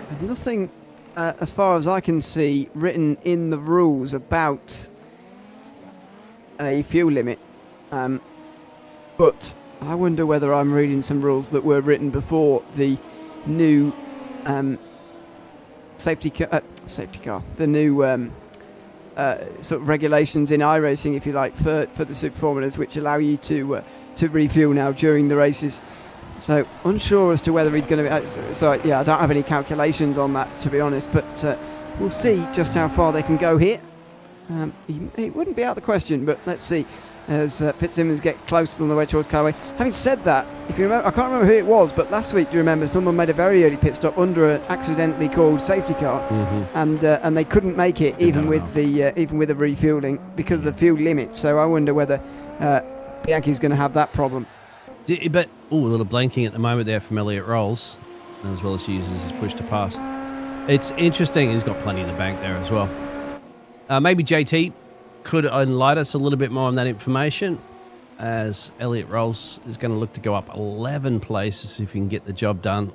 There's nothing, as far as I can see, written in the rules about a fuel limit. But I wonder whether I'm reading some rules that were written before the new safety car, the new sort of regulations in iRacing, if you like, for the Super Formulas, which allow you to refuel now during the races. So unsure as to whether he's going to be. I don't have any calculations on that, to be honest. But we'll see just how far they can go here. It wouldn't be out of the question, but let's see as Fitzsimmons get close on the way towards Callaway. Having said that, if you remember, I can't remember who it was, but last week, do you remember, someone made a very early pit stop under an accidentally called safety car, and they couldn't make it even with the refueling because of the fuel limit. So I wonder whether Bianchi's going to have that problem. But a little blanking at the moment there from Elliot Rolls, as well as he uses his push to pass. It's interesting. He's got plenty in the bank there as well. Maybe JT could enlighten us a little bit more on that information, as Elliot Rolls is going to look to go up 11 places if he can get the job done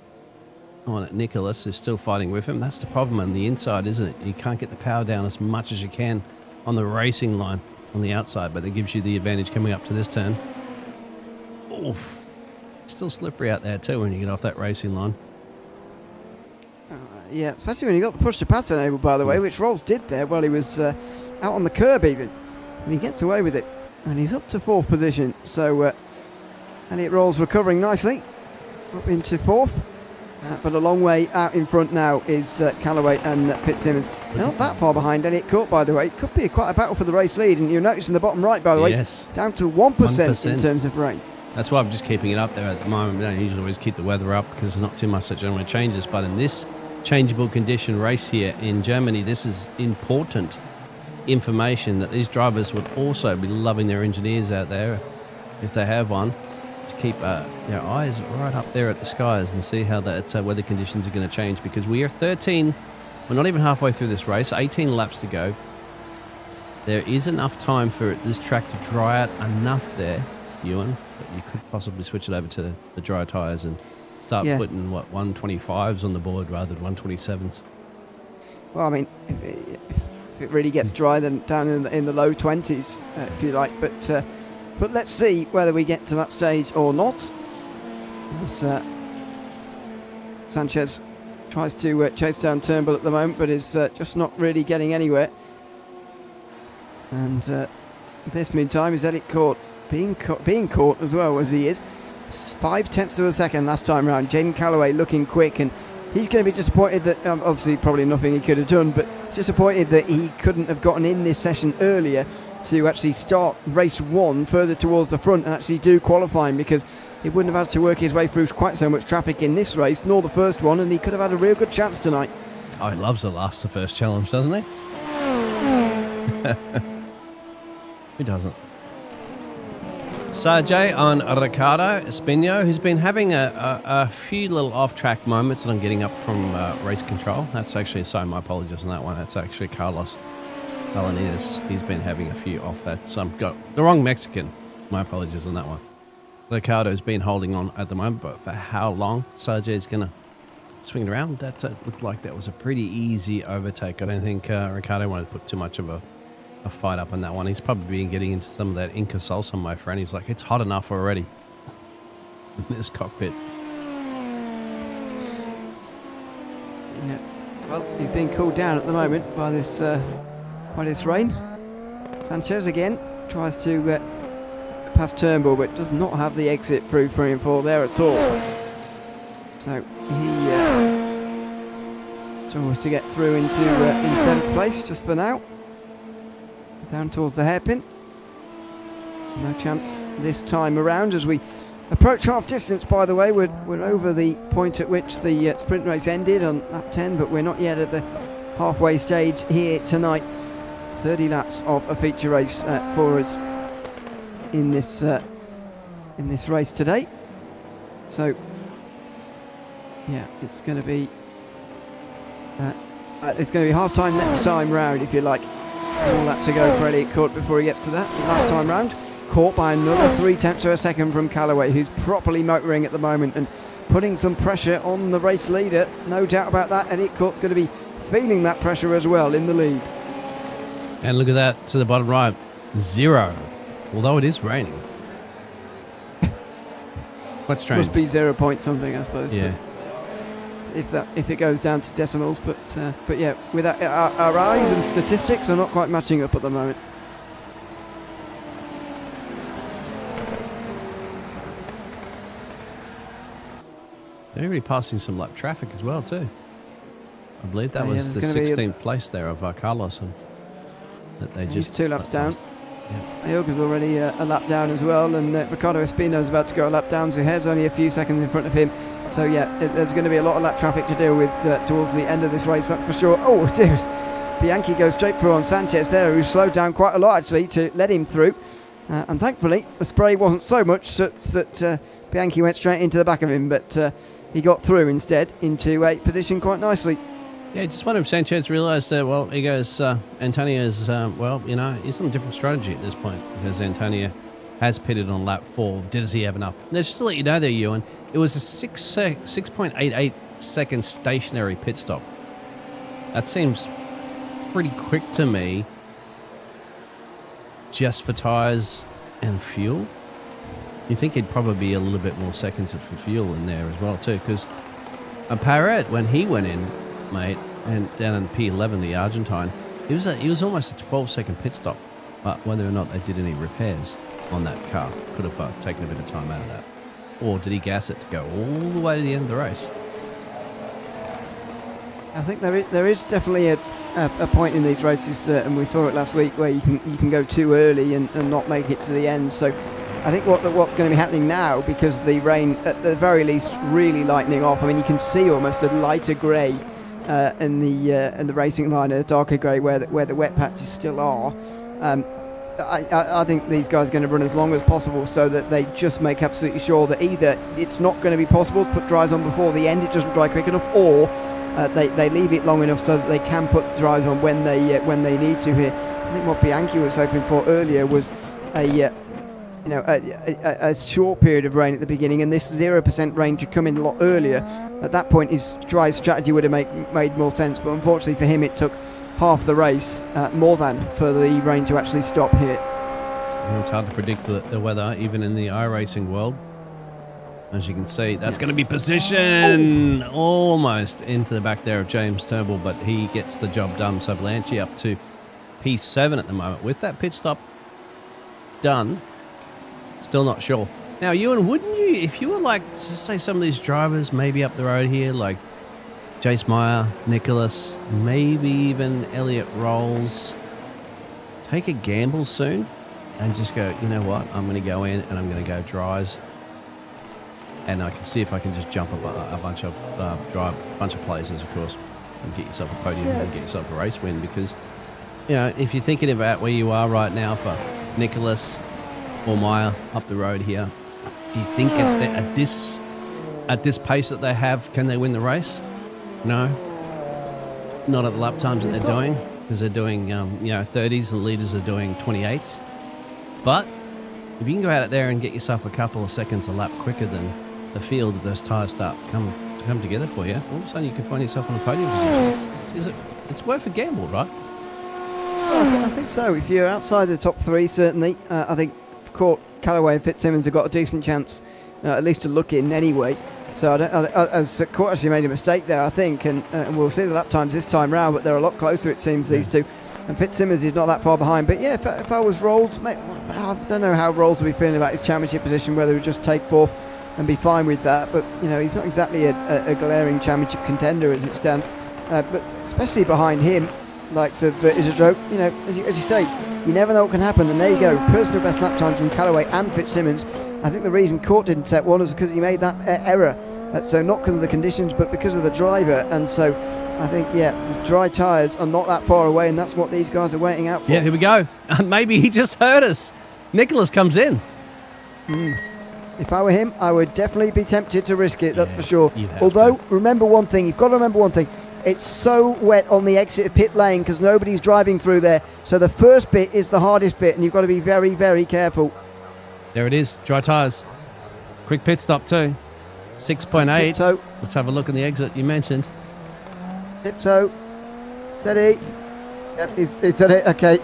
on it. Nicholas is still fighting with him. That's the problem on the inside, isn't it? You can't get the power down as much as you can on the racing line on the outside, but that gives you the advantage coming up to this turn. Oof. Still slippery out there too when you get off that racing line. Yeah, especially when he got the push to pass enabled, by the way, which Rolls did there while he was out on the curb even. And he gets away with it. And he's up to 4th position. So Elliot Rolls recovering nicely. Up into 4th. But a long way out in front now is Callaway and Fitzsimmons. They're not that far behind Elliot Court, by the way. It could be quite a battle for the race lead. And you'll notice in the bottom right, by the way, yes, down to 1% in terms of rain. That's why I'm just keeping it up there at the moment. We don't usually always keep the weather up because there's not too much that generally changes. But in this changeable condition race here in Germany, this is important information that these drivers would also be loving their engineers out there, if they have one, to keep their eyes right up there at the skies and see how that weather conditions are going to change, because we are 13, we're not even halfway through this race, 18 laps to go. There is enough time for this track to dry out enough there, Ewan, that you could possibly switch it over to the dry tyres and start putting, 125s on the board rather than 127s. Well, I mean, if it really gets dry, then down in the low 20s, if you like. But let's see whether we get to that stage or not. As Sanchez tries to chase down Turnbull at the moment, but is just not really getting anywhere. And this meantime is Elliot Court being caught as well as he is. 5/10 of a second last time round. Jaden Callaway looking quick, and he's going to be disappointed that, obviously probably nothing he could have done, but disappointed that he couldn't have gotten in this session earlier to actually start race 1 further towards the front and actually do qualifying, because he wouldn't have had to work his way through quite so much traffic in this race, nor the first one, and he could have had a real good chance tonight. Oh, he loves the first challenge, doesn't he? Who doesn't? Sergey on Riccardo Espino, who's been having a few little off-track moments that I'm getting up from race control. That's actually, sorry, my apologies on that one. That's actually Carlos Valenidas. He's been having a few off that. So I've got the wrong Mexican. My apologies on that one. Riccardo's been holding on at the moment, but for how long Sergey's going to swing it around? That looked like that was a pretty easy overtake. I don't think Riccardo wanted to put too much of a fight up on that one. He's probably been getting into some of that Inca salsa, my friend. He's like, it's hot enough already in this cockpit. Yeah. Well, he's being cooled down at the moment by this rain. Sanchez again tries to pass Turnbull, but does not have the exit through 3 and 4 there at all. So he struggles to get through into in 7th place just for now. Down towards the hairpin. No chance this time around as we approach half distance, by the way. We're over the point at which the sprint race ended on lap 10, but we're not yet at the halfway stage here tonight. 30 laps of a feature race for us in this race today. So yeah, it's going to be half time next time round, if you like. All that to go for Elliot Court before he gets to that. Last time round, caught by another 3/10 of a second from Callaway, who's properly motoring at the moment and putting some pressure on the race leader. No doubt about that. Elliot Court's going to be feeling that pressure as well in the lead. And look at that to the bottom right, 0. Although it is raining. What's strange? Must be 0 point something, I suppose. Yeah. If it goes down to decimals, but yeah, with our eyes and statistics are not quite matching up at the moment. They're really passing some lap traffic as well too. I believe that was the 16th place there of Carlos, and that they he's just 2 laps down. Yeah. Ioga's already a lap down as well, and Riccardo Espino's about to go a lap down, so Hare's only a few seconds in front of him. So yeah, there's going to be a lot of lap traffic to deal with towards the end of this race, that's for sure. Oh dear, Bianchi goes straight through on Sanchez there, who slowed down quite a lot actually to let him through. And thankfully, the spray wasn't so much such that Bianchi went straight into the back of him, but he got through instead into 8th position quite nicely. Yeah, just wonder if Sanchez realised that, well, he goes, Antonio's, he's on a different strategy at this point, because Antonio has pitted on lap 4. Does he have enough? Now, just to let you know there, Ewan, it was a 6.88 second stationary pit stop. That seems pretty quick to me, just for tyres and fuel. You think he'd probably be a little bit more seconds for fuel in there as well too, because Parrot, when he went in, mate, and down in P11, the Argentine, he was almost a 12-second pit stop. But whether or not they did any repairs on that car could have taken a bit of time out of that. Or did he gas it to go all the way to the end of the race? I think there is definitely a point in these races, and we saw it last week, where you can go too early and not make it to the end. So I think what's going to be happening now, because the rain at the very least really lightening off. I mean, you can see almost a lighter grey in the racing line, and a darker grey where the wet patches still are. I think these guys are going to run as long as possible, so that they just make absolutely sure that either it's not going to be possible to put dries on before the end, it doesn't dry quick enough, or they leave it long enough so that they can put dries on when they need to here. I think what Bianchi was hoping for earlier was a short period of rain at the beginning, and this 0% rain to come in a lot earlier. At that point, his dry strategy would have made more sense, but unfortunately for him, it took half the race, more than, for the rain to actually stop here. Well, it's hard to predict the weather, even in the iRacing world. As you can see, that's going to be position almost into the back there of James Turnbull, but he gets the job done. So Blanchie up to P7 at the moment. With that pit stop done, still not sure. Now, Ewan, wouldn't you, if you were like, say, some of these drivers maybe up the road here, like Jace Meyer, Nicholas, maybe even Elliot Rolls, take a gamble soon and just go, you know what, I'm going to go in and I'm going to go dries, and I can see if I can just jump a bunch of places, of course, and get yourself a podium and get yourself a race win. Because, you know, if you're thinking about where you are right now for Nicholas or Meyer up the road here, do you think at this pace that they have, can they win the race? No, not at the lap times that they're doing, because they're doing 30s, and leaders are doing 28s. But if you can go out there and get yourself a couple of seconds a lap quicker than the field, if those tyres start to come together for you, all of a sudden you can find yourself on a podium position. It's worth a gamble, right? Well, I think so. If you're outside the top three, certainly, I think Callaway and Fitzsimmons have got a decent chance, at least to look in anyway. So as Court actually made a mistake there, I think, and we'll see the lap times this time round, but they're a lot closer, it seems, these two. And Fitzsimmons is not that far behind. But yeah, if I was Rolls, mate, I don't know how Rolls will be feeling about his championship position, whether he would just take fourth and be fine with that. But, you know, he's not exactly a glaring championship contender as it stands. But especially behind him, likes of Isidro, you know, as you say, you never know what can happen. And there you go, personal best lap times from Callaway and Fitzsimmons. I think the reason Court didn't set one was because he made that error. So not because of the conditions, but because of the driver. And so I think, the dry tyres are not that far away, and that's what these guys are waiting out for. Yeah, here we go. Maybe he just heard us. Nicholas comes in. If I were him, I would definitely be tempted to risk it, that's for sure. Although, remember one thing, you've got to remember one thing. It's so wet on the exit of pit lane because nobody's driving through there. So the first bit is the hardest bit, and you've got to be very, very careful. There it is, dry tyres. Quick pit stop too. 6.8. Tiptoe. Let's have a look in the exit you mentioned. Tiptoe. Steady. Yep, it's on it. Okay.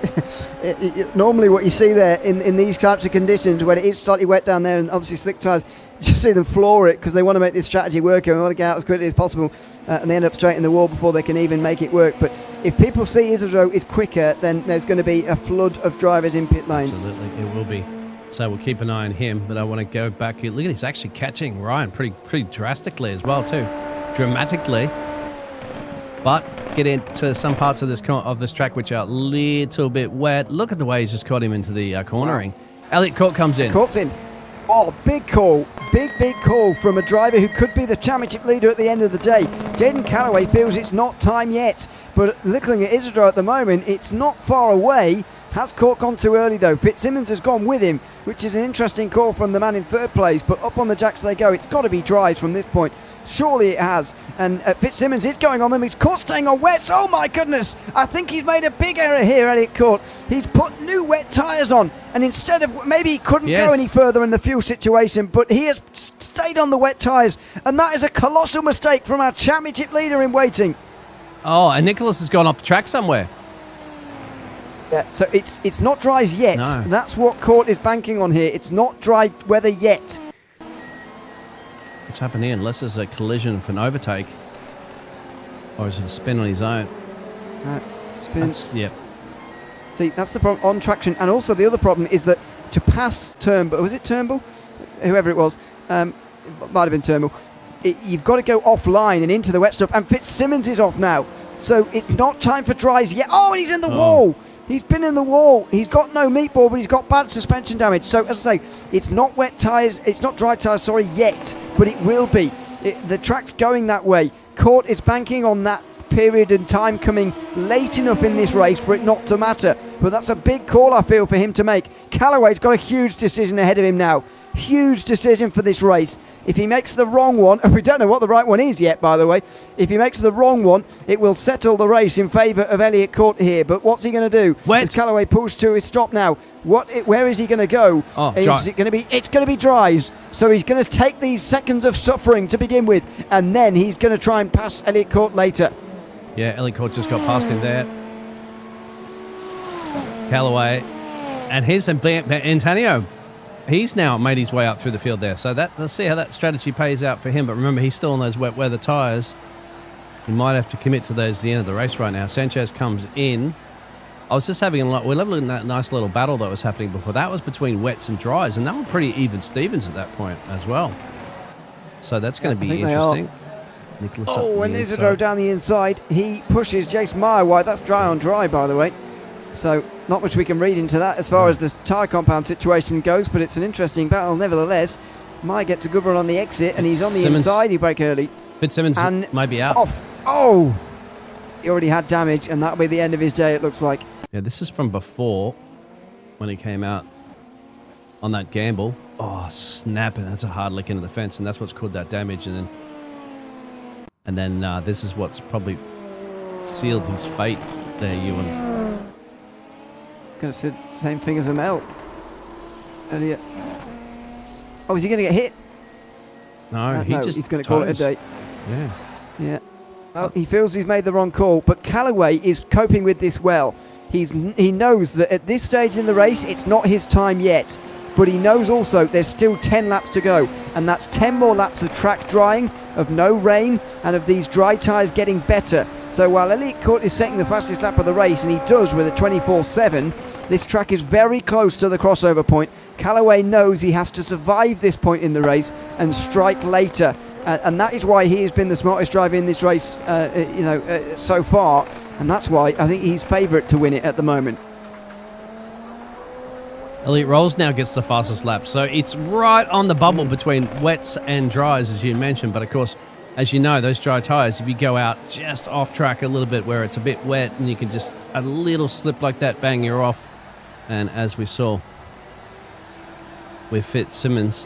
Normally what you see there in these types of conditions, when it is slightly wet down there and obviously slick tyres, you just see them floor it because they want to make this strategy work and they want to get out as quickly as possible, and they end up straight in the wall before they can even make it work. But if people see Isidro is quicker, then there's going to be a flood of drivers in pit lane. Absolutely, it will be. So we'll keep an eye on him, but I want to go back here. Look at, he's actually catching Ryan pretty drastically as well too, dramatically. But get into some parts of this track which are a little bit wet. Look at the way he's just caught him into the cornering. Wow. Elliot Court comes in. Court's in. Oh, big call. Big call from a driver who could be the championship leader at the end of the day. Jaden Callaway feels it's not time yet, but looking at Isidro at the moment, it's not far away. Has Court gone too early though? Fitzsimmons has gone with him, which is an interesting call from the man in third place, but up on the jacks they go. It's got to be dries from this point. Surely it has. And Fitzsimmons is going on them. He's caught staying on wets. Oh my goodness. I think he's made a big error here, Elliot Court. He's put new wet tyres on, and instead of, maybe he couldn't go any further in the fuel situation, but he has stayed on the wet tyres, and that is a colossal mistake from our championship leader in waiting. Oh, and Nicholas has gone off the track somewhere. Yeah, so it's not dries yet. No. That's what Court is banking on here. It's not dry weather yet. What's happened here? Unless there's a collision for an overtake. Or is it a spin on his own? Spins. Yep. See, that's the problem on traction. And also the other problem is that to pass Turnbull, was it Turnbull? Whoever it was, it might have been Turnbull. You've got to go offline and into the wet stuff. And Fitzsimmons is off now. So it's not time for dries yet. Oh, and he's in the wall. He's been in the wall. He's got no meatball, but he's got bad suspension damage. So, as I say, it's not wet tyres. It's not dry tyres, yet. But it will be. The track's going that way. Court is banking on that period and time coming late enough in this race for it not to matter. But that's a big call, I feel, for him to make. Callaway's got a huge decision ahead of him now. Huge decision for this race. If he makes the wrong one, and we don't know what the right one is yet, by the way, if he makes the wrong one, it will settle the race in favour of Elliott Court here. But what's he going to do? As Callaway pulls to his stop now, where is he going to go? Is it going to be? It's going to be dries. So he's going to take these seconds of suffering to begin with, and then he's going to try and pass Elliott Court later. Yeah, Elliott Court just got past him there. Callaway, and here's Antonio. He's now made his way up through the field there. So let's see how that strategy pays out for him. But remember, he's still on those wet weather tyres. He might have to commit to those at the end of the race right now. Sanchez comes in. I was just having we're leveling that nice little battle that was happening before. That was between wets and dries, and they were pretty even Stevens at that point as well. So that's going to be interesting. Nicholas and Isidro down the inside. He pushes Jace Meyer wide. That's dry on dry, by the way. So not much we can read into that as far as the tyre compound situation goes, but it's an interesting battle nevertheless. Meyer gets a good run on the exit, and he's on the inside. He brake early. Fitzsimmons might be out. Off. Oh! He already had damage, and that'll be the end of his day, it looks like. Yeah, this is from before when he came out on that gamble. Oh, snapping. That's a hard lick into the fence, and that's what's caused that damage. And then this is what's probably sealed his fate there, Ewan. Going to say the same thing as Amel. Elliot. Oh, is he going to get hit? No, he's going to call it a day. Yeah. Well, he feels he's made the wrong call, but Callaway is coping with this well. He knows that at this stage in the race, it's not his time yet. But he knows also there's still 10 laps to go, and that's 10 more laps of track drying, of no rain, and of these dry tyres getting better. So while Elliott Court is setting the fastest lap of the race, and he does with a 24.7, this track is very close to the crossover point. Callaway knows he has to survive this point in the race and strike later, and that is why he has been the smartest driver in this race, so far, and that's why I think he's favourite to win it at the moment. Elliott Rolls now gets the fastest lap. So it's right on the bubble between wets and dries, as you mentioned. But, of course, as you know, those dry tyres, if you go out just off track a little bit where it's a bit wet and you can just a little slip like that, bang, you're off. And as we saw with Fitzsimmons,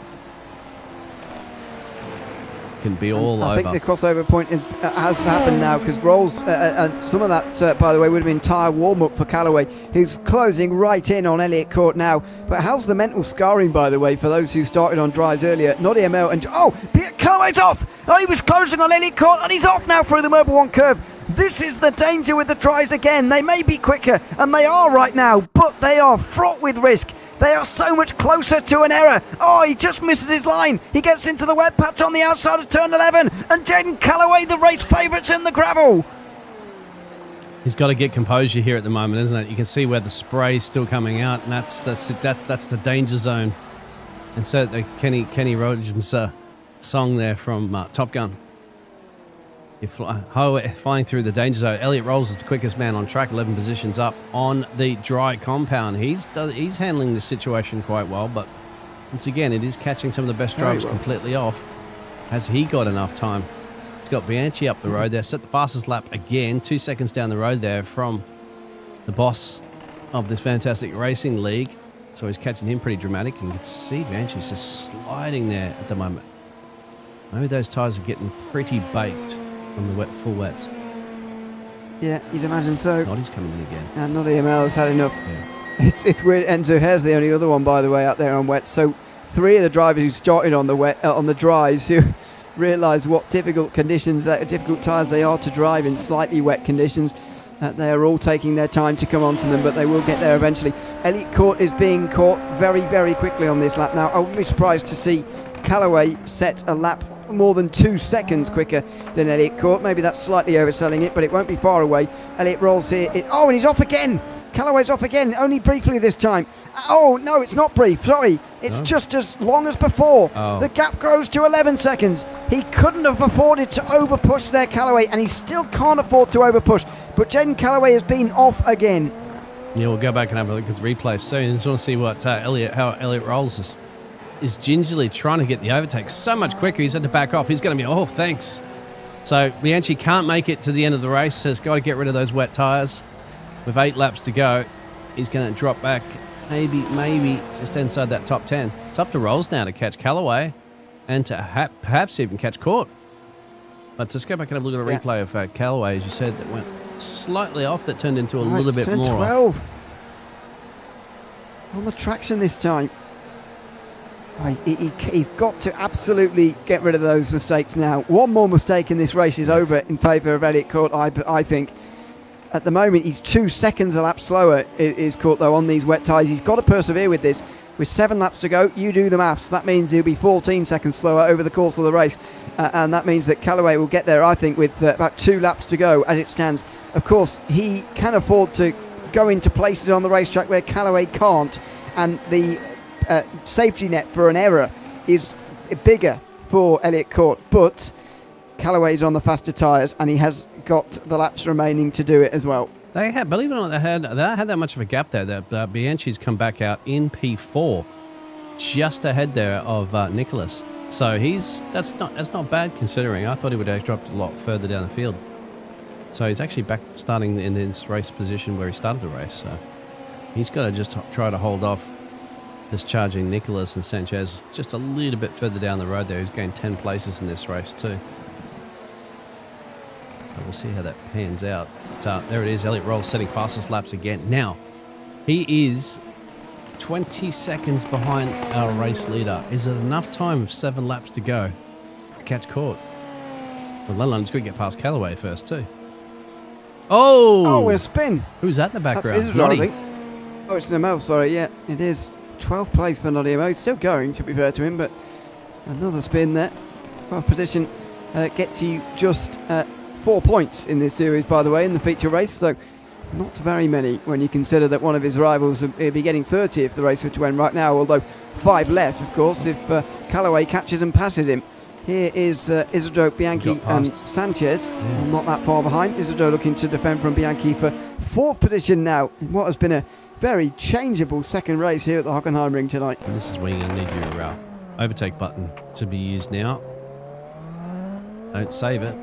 can be all over. I think the crossover point has happened now because Rolls, and some of that, by the way, would have been tyre warm-up for Callaway, who's closing right in on Elliott Court now. But how's the mental scarring, by the way, for those who started on dries earlier? Not EML and... Oh, Callaway's off! Oh, he was closing on Elliott Court, and he's off now through the Mobil 1 curve. This is the danger with the dries again. They may be quicker, and they are right now, but they are fraught with risk. They are so much closer to an error. Oh, he just misses his line. He gets into the wet patch on the outside of turn 11, and Jaden Callaway, the race favourites in the gravel. He's got to get composure here at the moment, isn't it? You can see where the spray's still coming out, and that's the danger zone. And so the Kenny Rogen's song there from Top Gun. You're flying through the danger zone. Elliott Rolls is the quickest man on track, 11 positions up on the dry compound. He's handling this situation quite well, but once again, it is catching some of the best drivers completely off. Has he got enough time? He's got Bianchi up the road there, set the fastest lap again, 2 seconds down the road there from the boss of this fantastic racing league. So he's catching him pretty dramatic, and you can see Bianchi's just sliding there at the moment. Maybe those tyres are getting pretty baked on the full wets. Yeah, you'd imagine so. Noddy's coming in again. And Noddy ML has had enough. Yeah. It's weird. Enzo Hare's the only other one, by the way, out there on wets. So 3 of the drivers who started on the dries who realise what difficult tyres they are to drive in slightly wet conditions. They are all taking their time to come onto them, but they will get there eventually. Elliott Court is being caught very, very quickly on this lap now. I wouldn't be surprised to see Callaway set a lap more than 2 seconds quicker than Elliott Court. Maybe that's slightly overselling it, but it won't be far away. Elliott rolls here. Oh, and he's off again. Callaway's off again, only briefly this time. Oh, no, it's not brief, sorry. It's just as long as before. The gap grows to 11 seconds. He couldn't have afforded to overpush there, Callaway, and he still can't afford to overpush. But Jaden Callaway has been off again. Yeah, we'll go back and have a look at the replay soon. Just want to see what how Elliott rolls is gingerly trying to get the overtake so much quicker. He's had to back off. He's going to be, oh, thanks. So Bianchi can't make it to the end of the race. Has got to get rid of those wet tyres. With 8 laps to go, he's going to drop back maybe just inside that top 10. It's up to Rolls now to catch Callaway and to perhaps even catch Court. But let's go back and have a look at a replay of Callaway, as you said, that went slightly off, that turned into a little bit more 12 off. On the traction this time. He's got to absolutely get rid of those mistakes now. One more mistake and this race is over in favour of Elliott Court, I think. At the moment, he's 2 seconds a lap slower, is Court, though, on these wet tyres. He's got to persevere with this. With 7 laps to go, you do the maths. That means he'll be 14 seconds slower over the course of the race. And that means that Callaway will get there, I think, with about 2 laps to go as it stands. Of course, he can afford to go into places on the racetrack where Callaway can't. And the safety net for an error is bigger for Elliott Court. But Callaway's on the faster tyres, and he has got the laps remaining to do it as well. They had, believe it or not, they had that much of a gap there. That Bianchi's come back out in P4, just ahead there of Nicholas. So that's not bad considering. I thought he would have dropped a lot further down the field. So he's actually back starting in this race position where he started the race. So he's got to just try to hold off this charging Nicholas and Sanchez just a little bit further down the road there. He's gained 10 places in this race too. We'll see how that pans out. But, there it is. Elliott Rolls setting fastest laps again. Now, he is 20 seconds behind our race leader. Is it enough time with 7 laps to go to catch Court? Well, let alone he's going to get past Callaway first too. Oh, a spin. Who's that in the background? That's Israel, I think. Oh, it's Namel, sorry. Yeah, it is. 12th place for Noddy Mo. Still going, to be fair to him, but another spin there. 12th position gets you just 4 points in this series, by the way, in the feature race, so not very many when you consider that one of his rivals would be getting 30 if the race were to end right now, although 5 less, of course, if Callaway catches and passes him. Here is Isidro, Bianchi and Sanchez, not that far behind. Isidro looking to defend from Bianchi for 4th position now in what has been a very changeable second race here at the Hockenheim ring tonight. And this is where you're going to need your overtake button to be used now. Don't save it.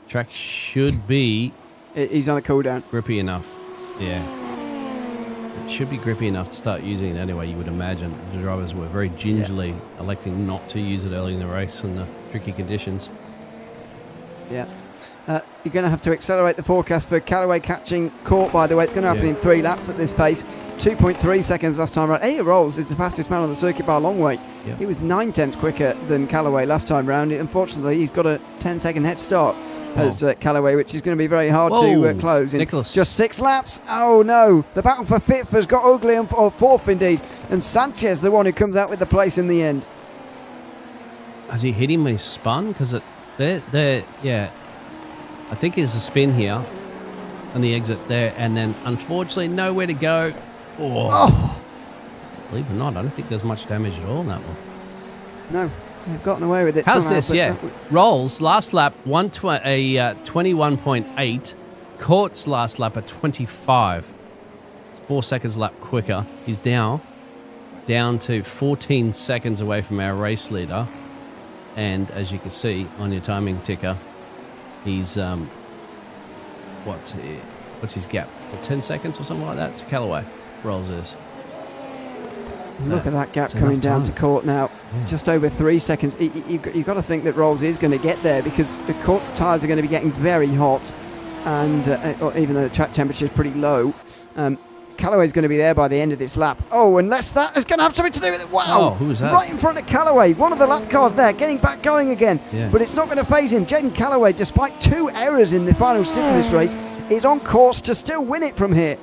Track should be... He's on a cooldown. Grippy enough. Yeah. It should be grippy enough to start using it anyway, you would imagine. The drivers were very gingerly electing not to use it early in the race in the tricky conditions. Yeah. You're going to have to accelerate the forecast for Callaway catching Court, by the way. It's going to happen in 3 laps at this pace. 2.3 seconds last time round. Elliott Rolls is the fastest man on the circuit by a long way. Yeah. He was 9 tenths quicker than Callaway last time round. Unfortunately, he's got a 10-second head start as Callaway, which is going to be very hard to close in Nicholas. Just 6 laps. Oh no, the battle for 5th has got ugly, or 4th indeed, and Sanchez the one who comes out with the place in the end. Has he hit him when he spun? Because I think there's a spin here and the exit there, and then unfortunately nowhere to go. Believe it or not, I don't think there's much damage at all in that one. No, they've gotten away with it. How's somehow, this? Rolls last lap 21.8. Court's last lap at 25. It's 4 seconds a lap quicker. He's now down to 14 seconds away from our race leader. And as you can see on your timing ticker, he's what's his gap? 10 seconds or something like that to Callaway. Rolls is. Look at that gap coming down to Court now. Yeah. Just over 3 seconds. You've got to think that Rolls is going to get there, because the Court's tyres are going to be getting very hot, and even though the track temperature is pretty low, Callaway's going to be there by the end of this lap. Oh, unless that is going to have something to do with it. Wow. Oh, who was that? Right in front of Callaway. One of the lap cars there, getting back going again. Yeah. But it's not going to faze him. Jaden Callaway, despite 2 errors in the final stint of this race, is on course to still win it from here.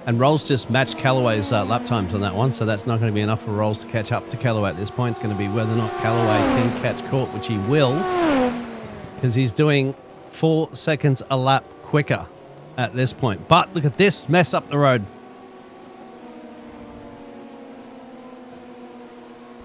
And Rolls just matched Callaway's lap times on that one, so that's not going to be enough for Rolls to catch up to Callaway at this point. It's going to be whether or not Callaway can catch Court, which he will, because he's doing 4 seconds a lap quicker at this point. But look at this mess up the road.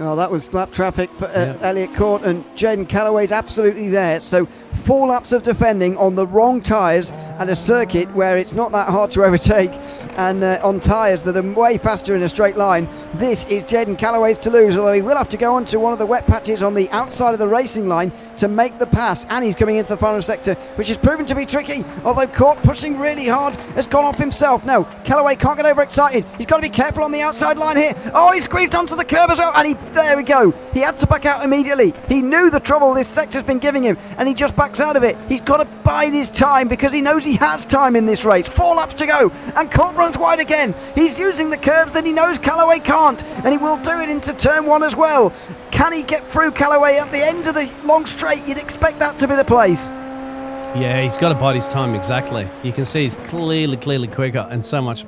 Oh, that was lap traffic for Elliott Court, and Jaden Callaway's absolutely there. So 4 laps of defending on the wrong tyres at a circuit where it's not that hard to overtake, and on tyres that are way faster in a straight line. This is Jaden Callaway's to lose, although he will have to go onto one of the wet patches on the outside of the racing line to make the pass, and he's coming into the final sector, which has proven to be tricky, although Court, pushing really hard, has gone off himself. No, Callaway can't get overexcited. He's got to be careful on the outside line here. Oh, he squeezed onto the curb as well, and there we go. He had to back out immediately. He knew the trouble this sector's been giving him, and he just backs out of it. He's got to bide his time because he knows he has time in this race. 4 laps to go, and Court runs wide again. He's using the curves that he knows Callaway can't, and he will do it into turn 1 as well. Can he get through Callaway at the end of the long straight? You'd expect that to be the place. Yeah, he's got to bide his time, exactly. You can see he's clearly quicker and so much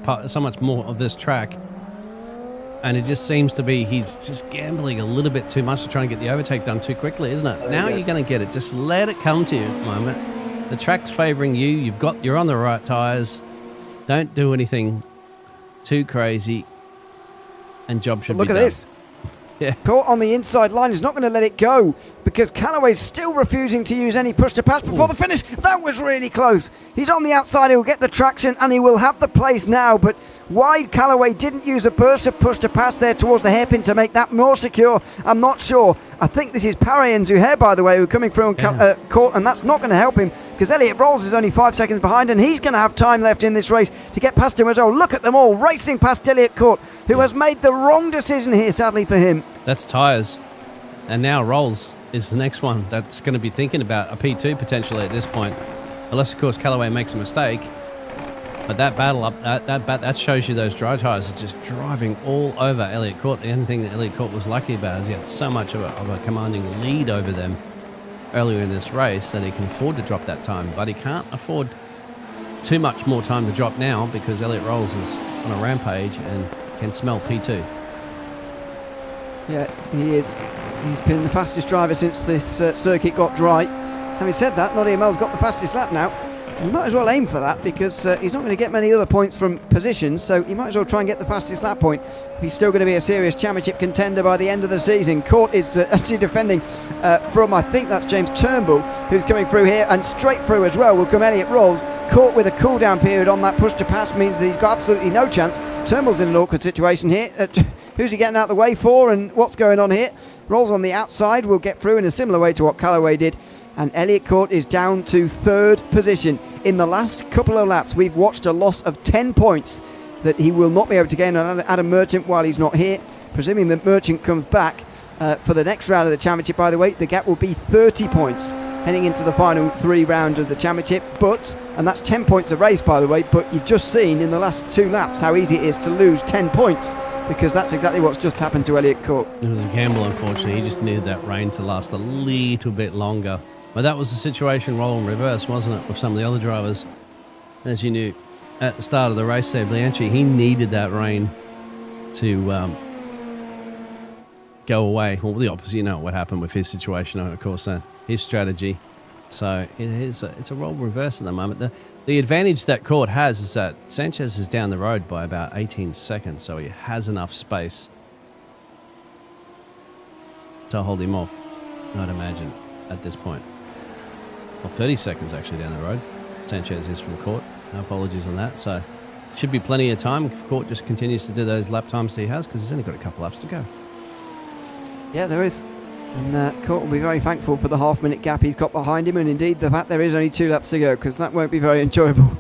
more of this track. And it just seems to be he's just gambling a little bit too much to try and get the overtake done too quickly, isn't it? Now you're going to get it. Just let it come to you at the moment. The track's favouring you. You're on the right tyres. Don't do anything too crazy. And job should be done. Look at this. Yeah. Caught on the inside line. He's not going to let it go because Callaway's still refusing to use any push to pass before the finish. That was really close. He's on the outside. He'll get the traction and he will have the place now. But why Callaway didn't use a burst of push to pass there towards the hairpin to make that more secure, I'm not sure. I think this is Parry and Zuhair, by the way, who are coming through on Court, and that's not going to help him because Elliott Rolls is only 5 seconds behind, and he's going to have time left in this race to get past him as well. Look at them all racing past Elliott Court, who has made the wrong decision here, sadly for him. That's tyres. And now Rolls is the next one that's going to be thinking about a P2 potentially at this point. Unless, of course, Callaway makes a mistake. But that battle up, that shows you those dry tyres are just driving all over Elliott Court. The only thing that Elliott Court was lucky about is he had so much of a commanding lead over them earlier in this race that he can afford to drop that time. But he can't afford too much more time to drop now because Elliott Rolls is on a rampage and can smell P2. Yeah, he is. He's been the fastest driver since this circuit got dry. Having said that, Nottingham Mel's got the fastest lap now. You might as well aim for that because he's not going to get many other points from positions, so he might as well try and get the fastest lap point. He's still going to be a serious championship contender by the end of the season. Court is actually defending from, I think that's James Turnbull, who's coming through here, and straight through as well will come Elliott Rolls. Court with a cool down period on that push to pass means that he's got absolutely no chance. Turnbull's in an awkward situation here. Who's he getting out of the way for, and what's going on here? Rolls on the outside will get through in a similar way to what Callaway did, and Elliott Court is down to 3rd position. In the last couple of laps, we've watched a loss of 10 points that he will not be able to gain on Adam Merchant while he's not here. Presuming that Merchant comes back for the next round of the championship, by the way, the gap will be 30 points heading into the final 3 rounds of the championship. And that's 10 points a race, by the way, but you've just seen in the last 2 laps how easy it is to lose 10 points because that's exactly what's just happened to Elliott Court. It was a gamble, unfortunately. He just needed that rain to last a little bit longer. But that was the situation role in reverse, wasn't it, with some of the other drivers? As you knew at the start of the race there, Bianchi, he needed that rain to go away. Well, the opposite, you know what happened with his situation, of course, his strategy. So it's a role reverse at the moment. The advantage that Court has is that Sanchez is down the road by about 18 seconds, so he has enough space to hold him off, I'd imagine, at this point. Well, 30 seconds actually down the road. Sanchez is from Court. No apologies on that. So should be plenty of time if Court just continues to do those lap times that he has because he's only got a couple laps to go. Yeah, there is. And Court will be very thankful for the half-minute gap he's got behind him, and indeed the fact there is only 2 laps to go because that won't be very enjoyable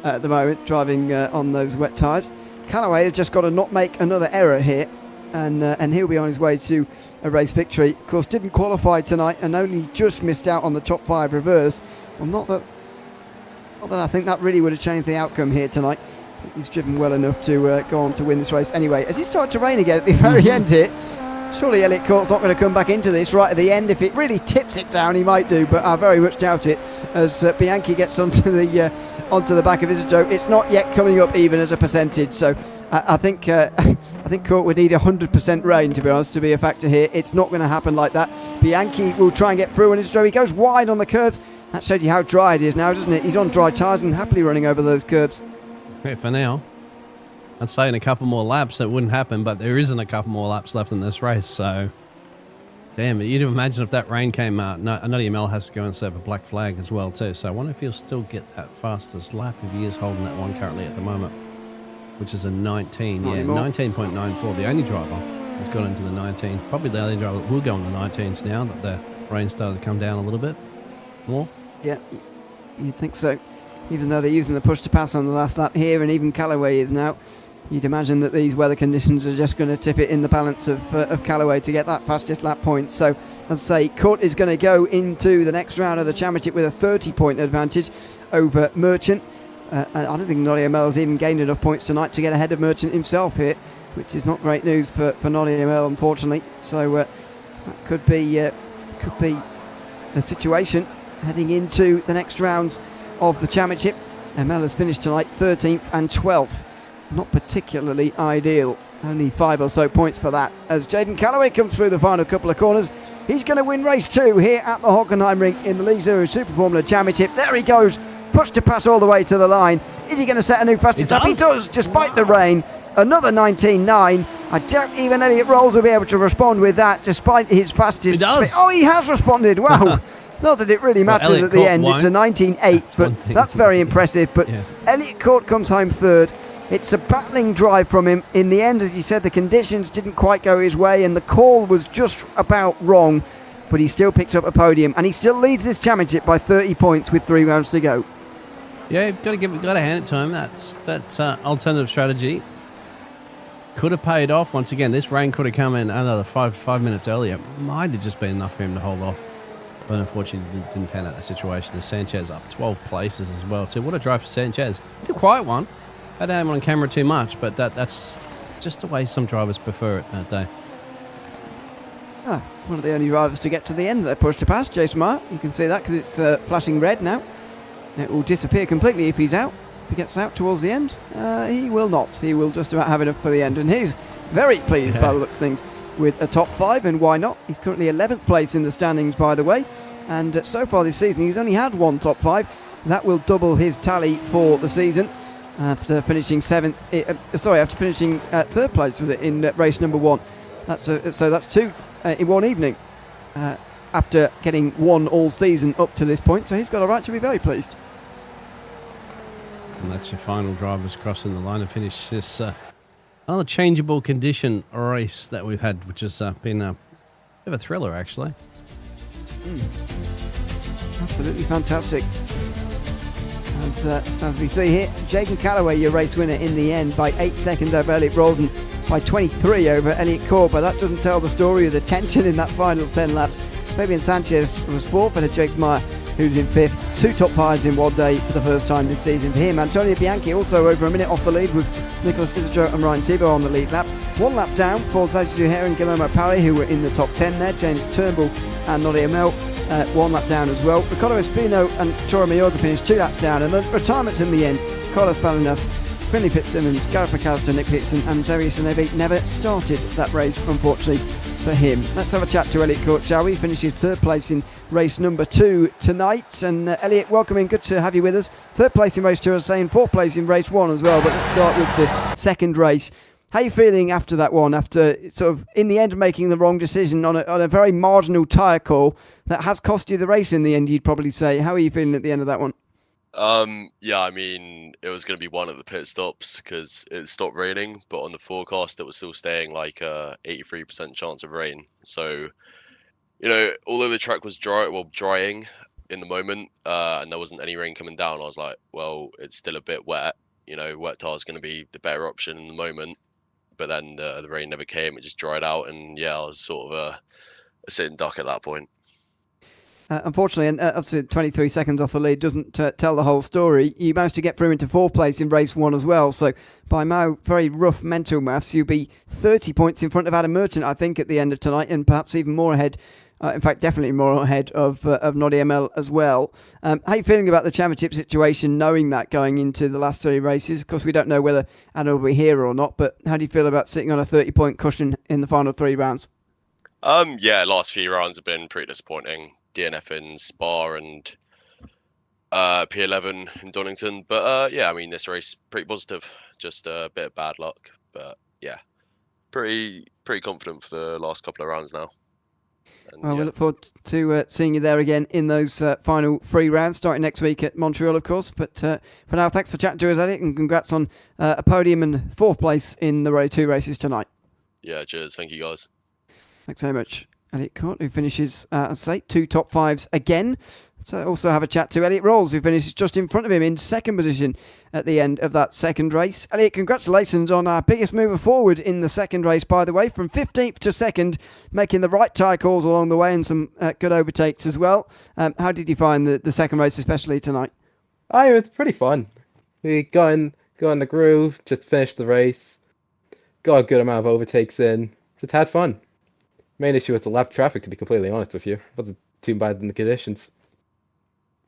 at the moment, driving on those wet tyres. Callaway has just got to not make another error here, and he'll be on his way to a race victory. Of course, didn't qualify tonight and only just missed out on the top 5 reverse. Well, not that I think that really would have changed the outcome here tonight. He's driven well enough to go on to win this race. Anyway, as it started to rain again at the very end here, surely Elliott Court's not going to come back into this right at the end. If it really tips it down, he might do, but I very much doubt it. As Bianchi gets onto the back of Isidro, it's not yet coming up even as a percentage. So I think Court would need 100% rain, to be honest, to be a factor here. It's not going to happen like that. Bianchi will try and get through, and Isidro, he goes wide on the curves. That shows you how dry it is now, doesn't it? He's on dry tyres and happily running over those curbs. Yeah, for now. I'd say in a couple more laps it wouldn't happen, but there isn't a couple more laps left in this race, so damn it. You'd imagine if that rain came out, Nottingham Mel has to go and serve a black flag as well too, so I wonder if he'll still get that fastest lap if he is holding that one currently at the moment, which is a 19.94. The only driver has got into the 19. Probably the only driver that will go in the 19s now that the rain started to come down a little bit more. Yeah, you'd think so. Even though they're using the push to pass on the last lap here, and even Callaway is now, you'd imagine that these weather conditions are just going to tip it in the balance of Callaway to get that fastest lap point. So, as I say, Court is going to go into the next round of the championship with a 30-point advantage over Merchant. I don't think Nottingham Mel's even gained enough points tonight to get ahead of Merchant himself here, which is not great news for Nottingham Mel, unfortunately. So that could be the situation heading into the next rounds of the championship. Mel has finished tonight 13th and 12th. Not particularly ideal. Only 5 or so points for that. As Jaden Callaway comes through the final couple of corners, he's going to win race 2 here at the Hockenheim ring in the League Zero Super Formula Championship. There he goes, push to pass all the way to the line. Is he going to set a new fastest lap? He does, despite the rain. Another 19.9. I doubt even Elliott Rolls will be able to respond with that, despite his fastest. He does. Oh, he has responded. Wow. Not that it really matters at the end. It's a 19.8, but that's very impressive. But yeah. Elliott Court comes home third. It's a battling drive from him. In the end, as he said, the conditions didn't quite go his way and the call was just about wrong, but he still picks up a podium and he still leads this championship by 30 points with 3 rounds to go. Yeah, got to hand it to him. That alternative strategy could have paid off. Once again, this rain could have come in another 5 minutes earlier. Might have just been enough for him to hold off. But unfortunately, didn't pan out the situation. Sanchez up 12 places as well, too. What a drive for Sanchez. Did a quiet one. I don't have him on camera too much, but that's just the way some drivers prefer it that day. One of the only drivers to get to the end of their push to pass, Jason Meyer. You can see that because it's flashing red now. It will disappear completely if he's out. If he gets out towards the end, he will not. He will just about have enough for the end. And he's very pleased by the looks of things with a top 5, and why not? He's currently 11th place in the standings, by the way. And so far this season, he's only had 1 top 5. That will double his tally for the season. After finishing 3rd place, was it, in race number 1. So that's 2 in one evening after getting 1 all season up to this point. So he's got a right to be very pleased. And that's your final drivers crossing the line and finish this another changeable condition race that we've had, which has been a bit of a thriller, actually. Absolutely fantastic. As we see here, Jaden Callaway, your race winner in the end by 8 seconds over Elliott Rolls and by 23 over Elliott Court, but that doesn't tell the story of the tension in that final 10 laps. Fabian Sanchez was 4th and Jake Meyer, who's in 5th. 2 top 5s in one day for the first time this season for him. Antonio Bianchi also over a minute off the lead with Nicholas Isidro and Ryan Tebow on the lead lap. 1 lap down for Zaji Zuhair and Guillermo Parry, who were in the top 10 there. James Turnbull and Nottingham Mel 1 lap down as well. Ricardo Espino and Choro Mayorga finished 2 laps down, and the retirements in the end. Carlos Balinas, Finley Fitzsimmons, Gareth McAllister, Nick Peterson and Xavier Senevi never started that race, unfortunately, for him. Let's have a chat to Elliott Court, shall we? Finishes 3rd place in race number 2 tonight. And Elliott, welcome in. Good to have you with us. 3rd place in race 2, I was saying 4th place in race 1 as well. But let's start with the 2nd race. How are you feeling after that one? After sort of, in the end, making the wrong decision on a very marginal tyre call that has cost you the race in the end, you'd probably say. How are you feeling at the end of that one? Yeah, I mean, it was going to be one at the pit stops because it stopped raining, but on the forecast, it was still staying like a 83% chance of rain. So, you know, although the track was drying in the moment, and there wasn't any rain coming down, I was like, well, it's still a bit wet. You know, wet tire is going to be the better option in the moment. But then the rain never came; it just dried out, and yeah, I was sort of a sitting duck at that point. Unfortunately, and obviously 23 seconds off the lead doesn't tell the whole story. You managed to get through into fourth place in race 1 as well. So by my very rough mental maths, you'll be 30 points in front of Adam Merchant, I think, at the end of tonight, and perhaps even more ahead. In fact, definitely more ahead of Noddy ML as well. How are you feeling about the championship situation, knowing that going into the last 3 races? Of course, we don't know whether Adam will be here or not, but how do you feel about sitting on a 30-point cushion in the final 3 rounds? Yeah, last few rounds have been pretty disappointing. DNF in Spa and P11 in Donington. But yeah, I mean, this race pretty positive. Just a bit of bad luck. But yeah, pretty confident for the last couple of rounds now. And, well, we look forward to seeing you there again in those final 3 rounds, starting next week at Montreal, of course. But for now, thanks for chatting to us, Elliot, and congrats on a podium and 4th place in the Road 2 races tonight. Yeah, cheers. Thank you, guys. Thanks so much. Elliot Court, who finishes, as I say, 2 top 5s again. So also have a chat to Elliot Rolls, who finishes just in front of him in 2nd position at the end of that 2nd race. Elliot, congratulations on our biggest mover forward in the 2nd race, by the way, from 15th to 2nd, making the right tyre calls along the way and some good overtakes as well. How did you find the 2nd race, especially tonight? Oh, it's pretty fun. We got in the groove, just finished the race, got a good amount of overtakes in, just had fun. Main issue was the lap traffic, to be completely honest with you. It wasn't too bad in the conditions.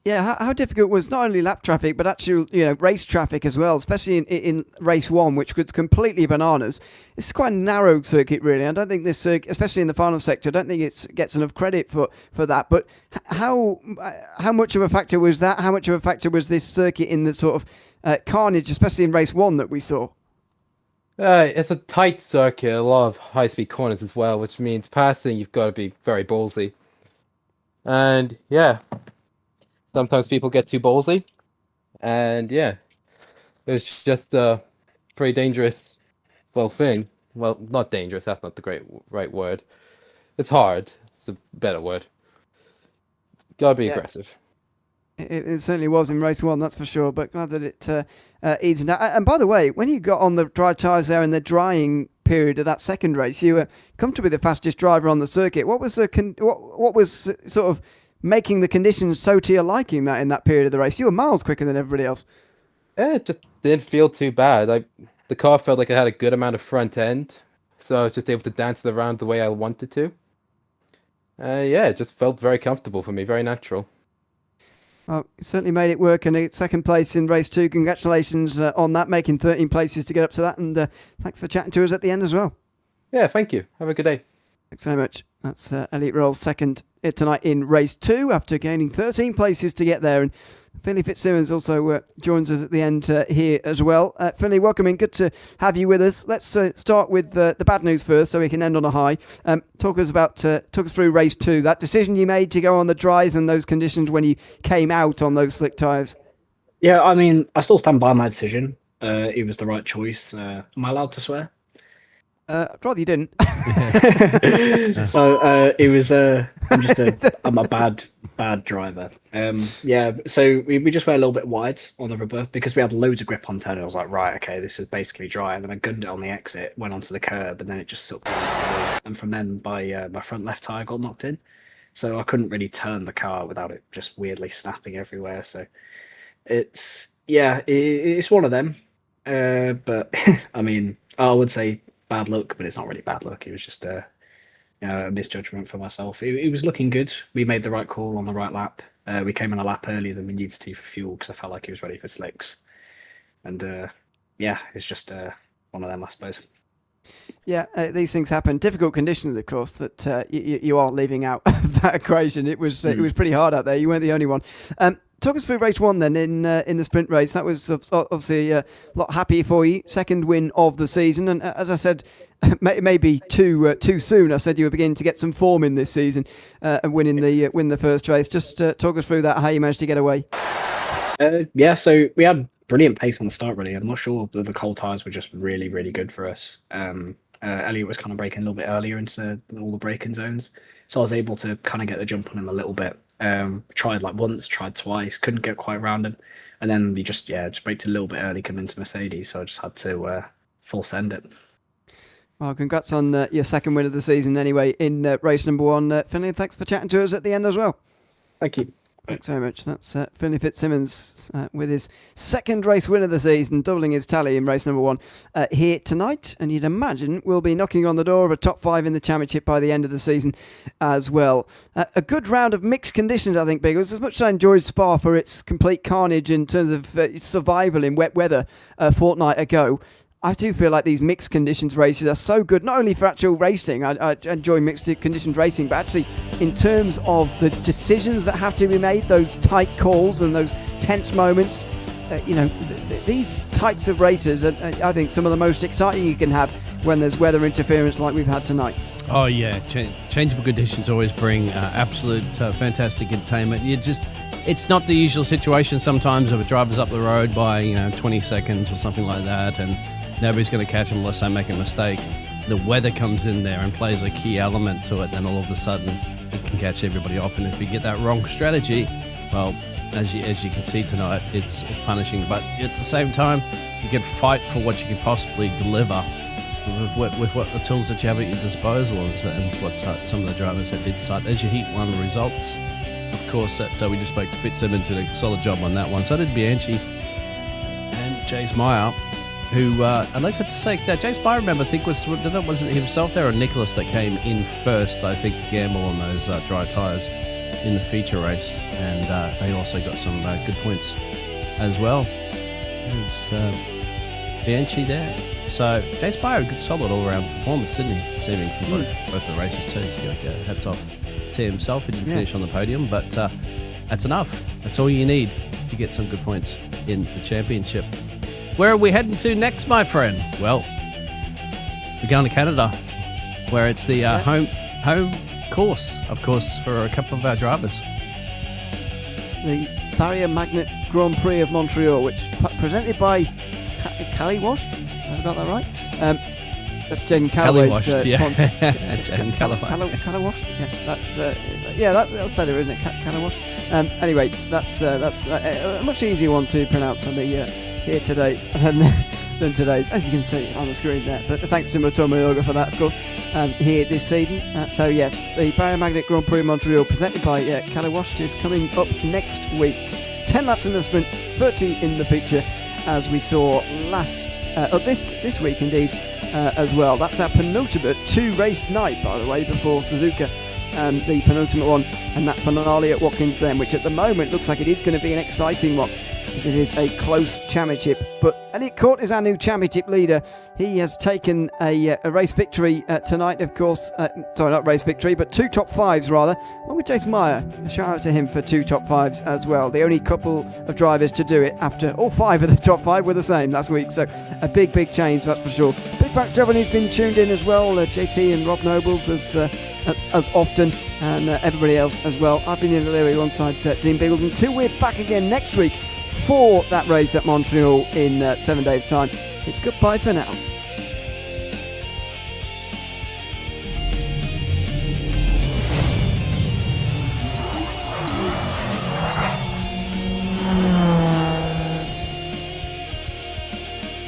Yeah, how difficult was not only lap traffic, but actual race traffic as well, especially in race 1, which was completely bananas. It's quite a narrow circuit, really. I don't think this circuit, especially in the final sector, I don't think it gets enough credit for that. But how much of a factor was that? How much of a factor was this circuit in the sort of carnage, especially in race 1 that we saw? It's a tight circuit, a lot of high-speed corners as well, which means passing, you've got to be very ballsy. And yeah, sometimes people get too ballsy. And yeah, it was just a pretty dangerous, thing. Well, not dangerous, that's not the right word. It's hard, it's a better word. Gotta be aggressive. It certainly was in race 1, that's for sure, but glad that it eased out. And by the way, when you got on the dry tyres there in the drying period of that 2nd race, you were comfortably the fastest driver on the circuit. What was what was sort of making the conditions so to your liking that in that period of the race? You were miles quicker than everybody else. It just didn't feel too bad. The car felt like it had a good amount of front end, so I was just able to dance it around the way I wanted to. Yeah, it just felt very comfortable for me, very natural. Well, you certainly made it work, and 2nd place in race 2. Congratulations on that, making 13 places to get up to that, and thanks for chatting to us at the end as well. Yeah, thank you. Have a good day. Thanks so much. That's Elliot Rolls 2nd tonight in race 2 after gaining 13 places to get there. And Finley Fitzsimmons also joins us at the end here as well. Finley, welcome in. Good to have you with us. Let's start with the bad news first so we can end on a high. Talk us through race 2, that decision you made to go on the dries and those conditions when you came out on those slick tyres. Yeah, I mean, I still stand by my decision. It was the right choice. Am I allowed to swear? I'd rather you didn't. Well, it was. I'm a bad driver. Yeah, so we just went a little bit wide on the rubber because we had loads of grip on turn. I was like, right, okay, this is basically dry. And then I gunned it on the exit, went onto the curb, and then it just sucked down. And from then, my front left tire got knocked in, so I couldn't really turn the car without it just weirdly snapping everywhere. So it's one of them. But I mean, I would say bad luck, but it's not really bad luck. It was just a misjudgment for myself. It was looking good. We made the right call on the right lap. We came in a lap earlier than we needed to for fuel because I felt like he was ready for slicks. And it's just one of them, I suppose. Yeah, these things happen. Difficult conditions, of course, that you are leaving out of that equation. It was pretty hard out there. You weren't the only one. Talk us through race 1 then in the sprint race. That was obviously a lot happy for you. 2nd win of the season, and as I said, maybe too soon. I said you were beginning to get some form in this season and win the first race. Just talk us through that. How you managed to get away. Yeah, so we had brilliant pace on the start. Really, I'm not sure the cold tyres were just really really good for us. Elliot was kind of braking a little bit earlier into all the braking zones, so I was able to kind of get the jump on him a little bit. Tried like once, tried twice, couldn't get quite around him, and then we just braked a little bit early coming into Mercedes, so I just had to full send it. Well, congrats on your 2nd win of the season anyway in race number 1, Finley. Thanks for chatting to us at the end as well. Thank you. Thanks very much. That's Finley Fitzsimmons with his second race win of the season, doubling his tally in race number 1 here tonight. And you'd imagine we'll be knocking on the door of a top 5 in the championship by the end of the season as well. A good round of mixed conditions, I think, Biggles. As much as I enjoyed Spa for its complete carnage in terms of survival in wet weather a fortnight ago, I do feel like these mixed conditions races are so good, not only for actual racing, I enjoy mixed conditions racing, but actually in terms of the decisions that have to be made, those tight calls and those tense moments. These types of races are, I think, some of the most exciting you can have when there's weather interference like we've had tonight. Oh yeah, changeable conditions always bring absolute fantastic entertainment. It's not the usual situation sometimes if a driver's up the road by 20 seconds or something like that, and nobody's going to catch them unless they make a mistake. The weather comes in there and plays a key element to it, then all of a sudden it can catch everybody off. And if you get that wrong strategy, well, as you can see tonight, it's punishing. But at the same time, you can fight for what you can possibly deliver with what the tools that you have at your disposal, and it's what some of the drivers have did tonight. There's your Heat 1 results. Of course, that we just spoke to Fitzsimmons, did a solid job on that one. So did Bianchi and Jace Meyer, who I'd like to say that Jace Meyer, remember, I think wasn't it himself there or Nicholas that came in first, I think, to gamble on those dry tyres in the feature race, and they also got some good points as well. There's Bianchi there. So Jace Meyer, a good solid all-round performance, didn't he? This evening from both the races too. So hats off to himself. He didn't finish on the podium, but that's enough. That's all you need to get some good points in the championship. Where are we heading to next, my friend? Well, we're going to Canada, where it's the home course, of course, for a couple of our drivers. The Barrier Magnet Grand Prix of Montreal, which presented by Cali Washed. Have I got that right? That's Jaden Callaway's sponsor. Jaden Callaway. Cali Washed. Yeah, that's better, isn't it? Cali Washed. Anyway, that's a much easier one to pronounce on the here today than today's, as you can see on the screen there. But thanks to Motomo Yoga for that, of course, here this season. So yes, the Barrier Magnet Grand Prix Montreal, presented by Cali Washed, is coming up next week. 10 laps in the sprint, 30 in the feature, as we saw this week indeed as well. That's our penultimate 2-race night, by the way, before Suzuka. The penultimate one, and that finale at Watkins Glen, which at the moment looks like it is going to be an exciting one, because it is a close championship. But Elliot Court is our new championship leader. He has taken a race victory tonight, of course. Sorry, not race victory, but 2 top 5s rather, along with Jason Meyer. A shout out to him for 2 top 5s as well. The only couple of drivers to do it after all 5 of the top 5 were the same last week. So a big change, that's for sure. Big thanks to everyone who's been tuned in as well. JT and Rob Nobles as often, and everybody else as well. I've been in O'Leary alongside Dean Biggles, until we're back again next week for that race at Montreal in 7 days' time. It's goodbye for now.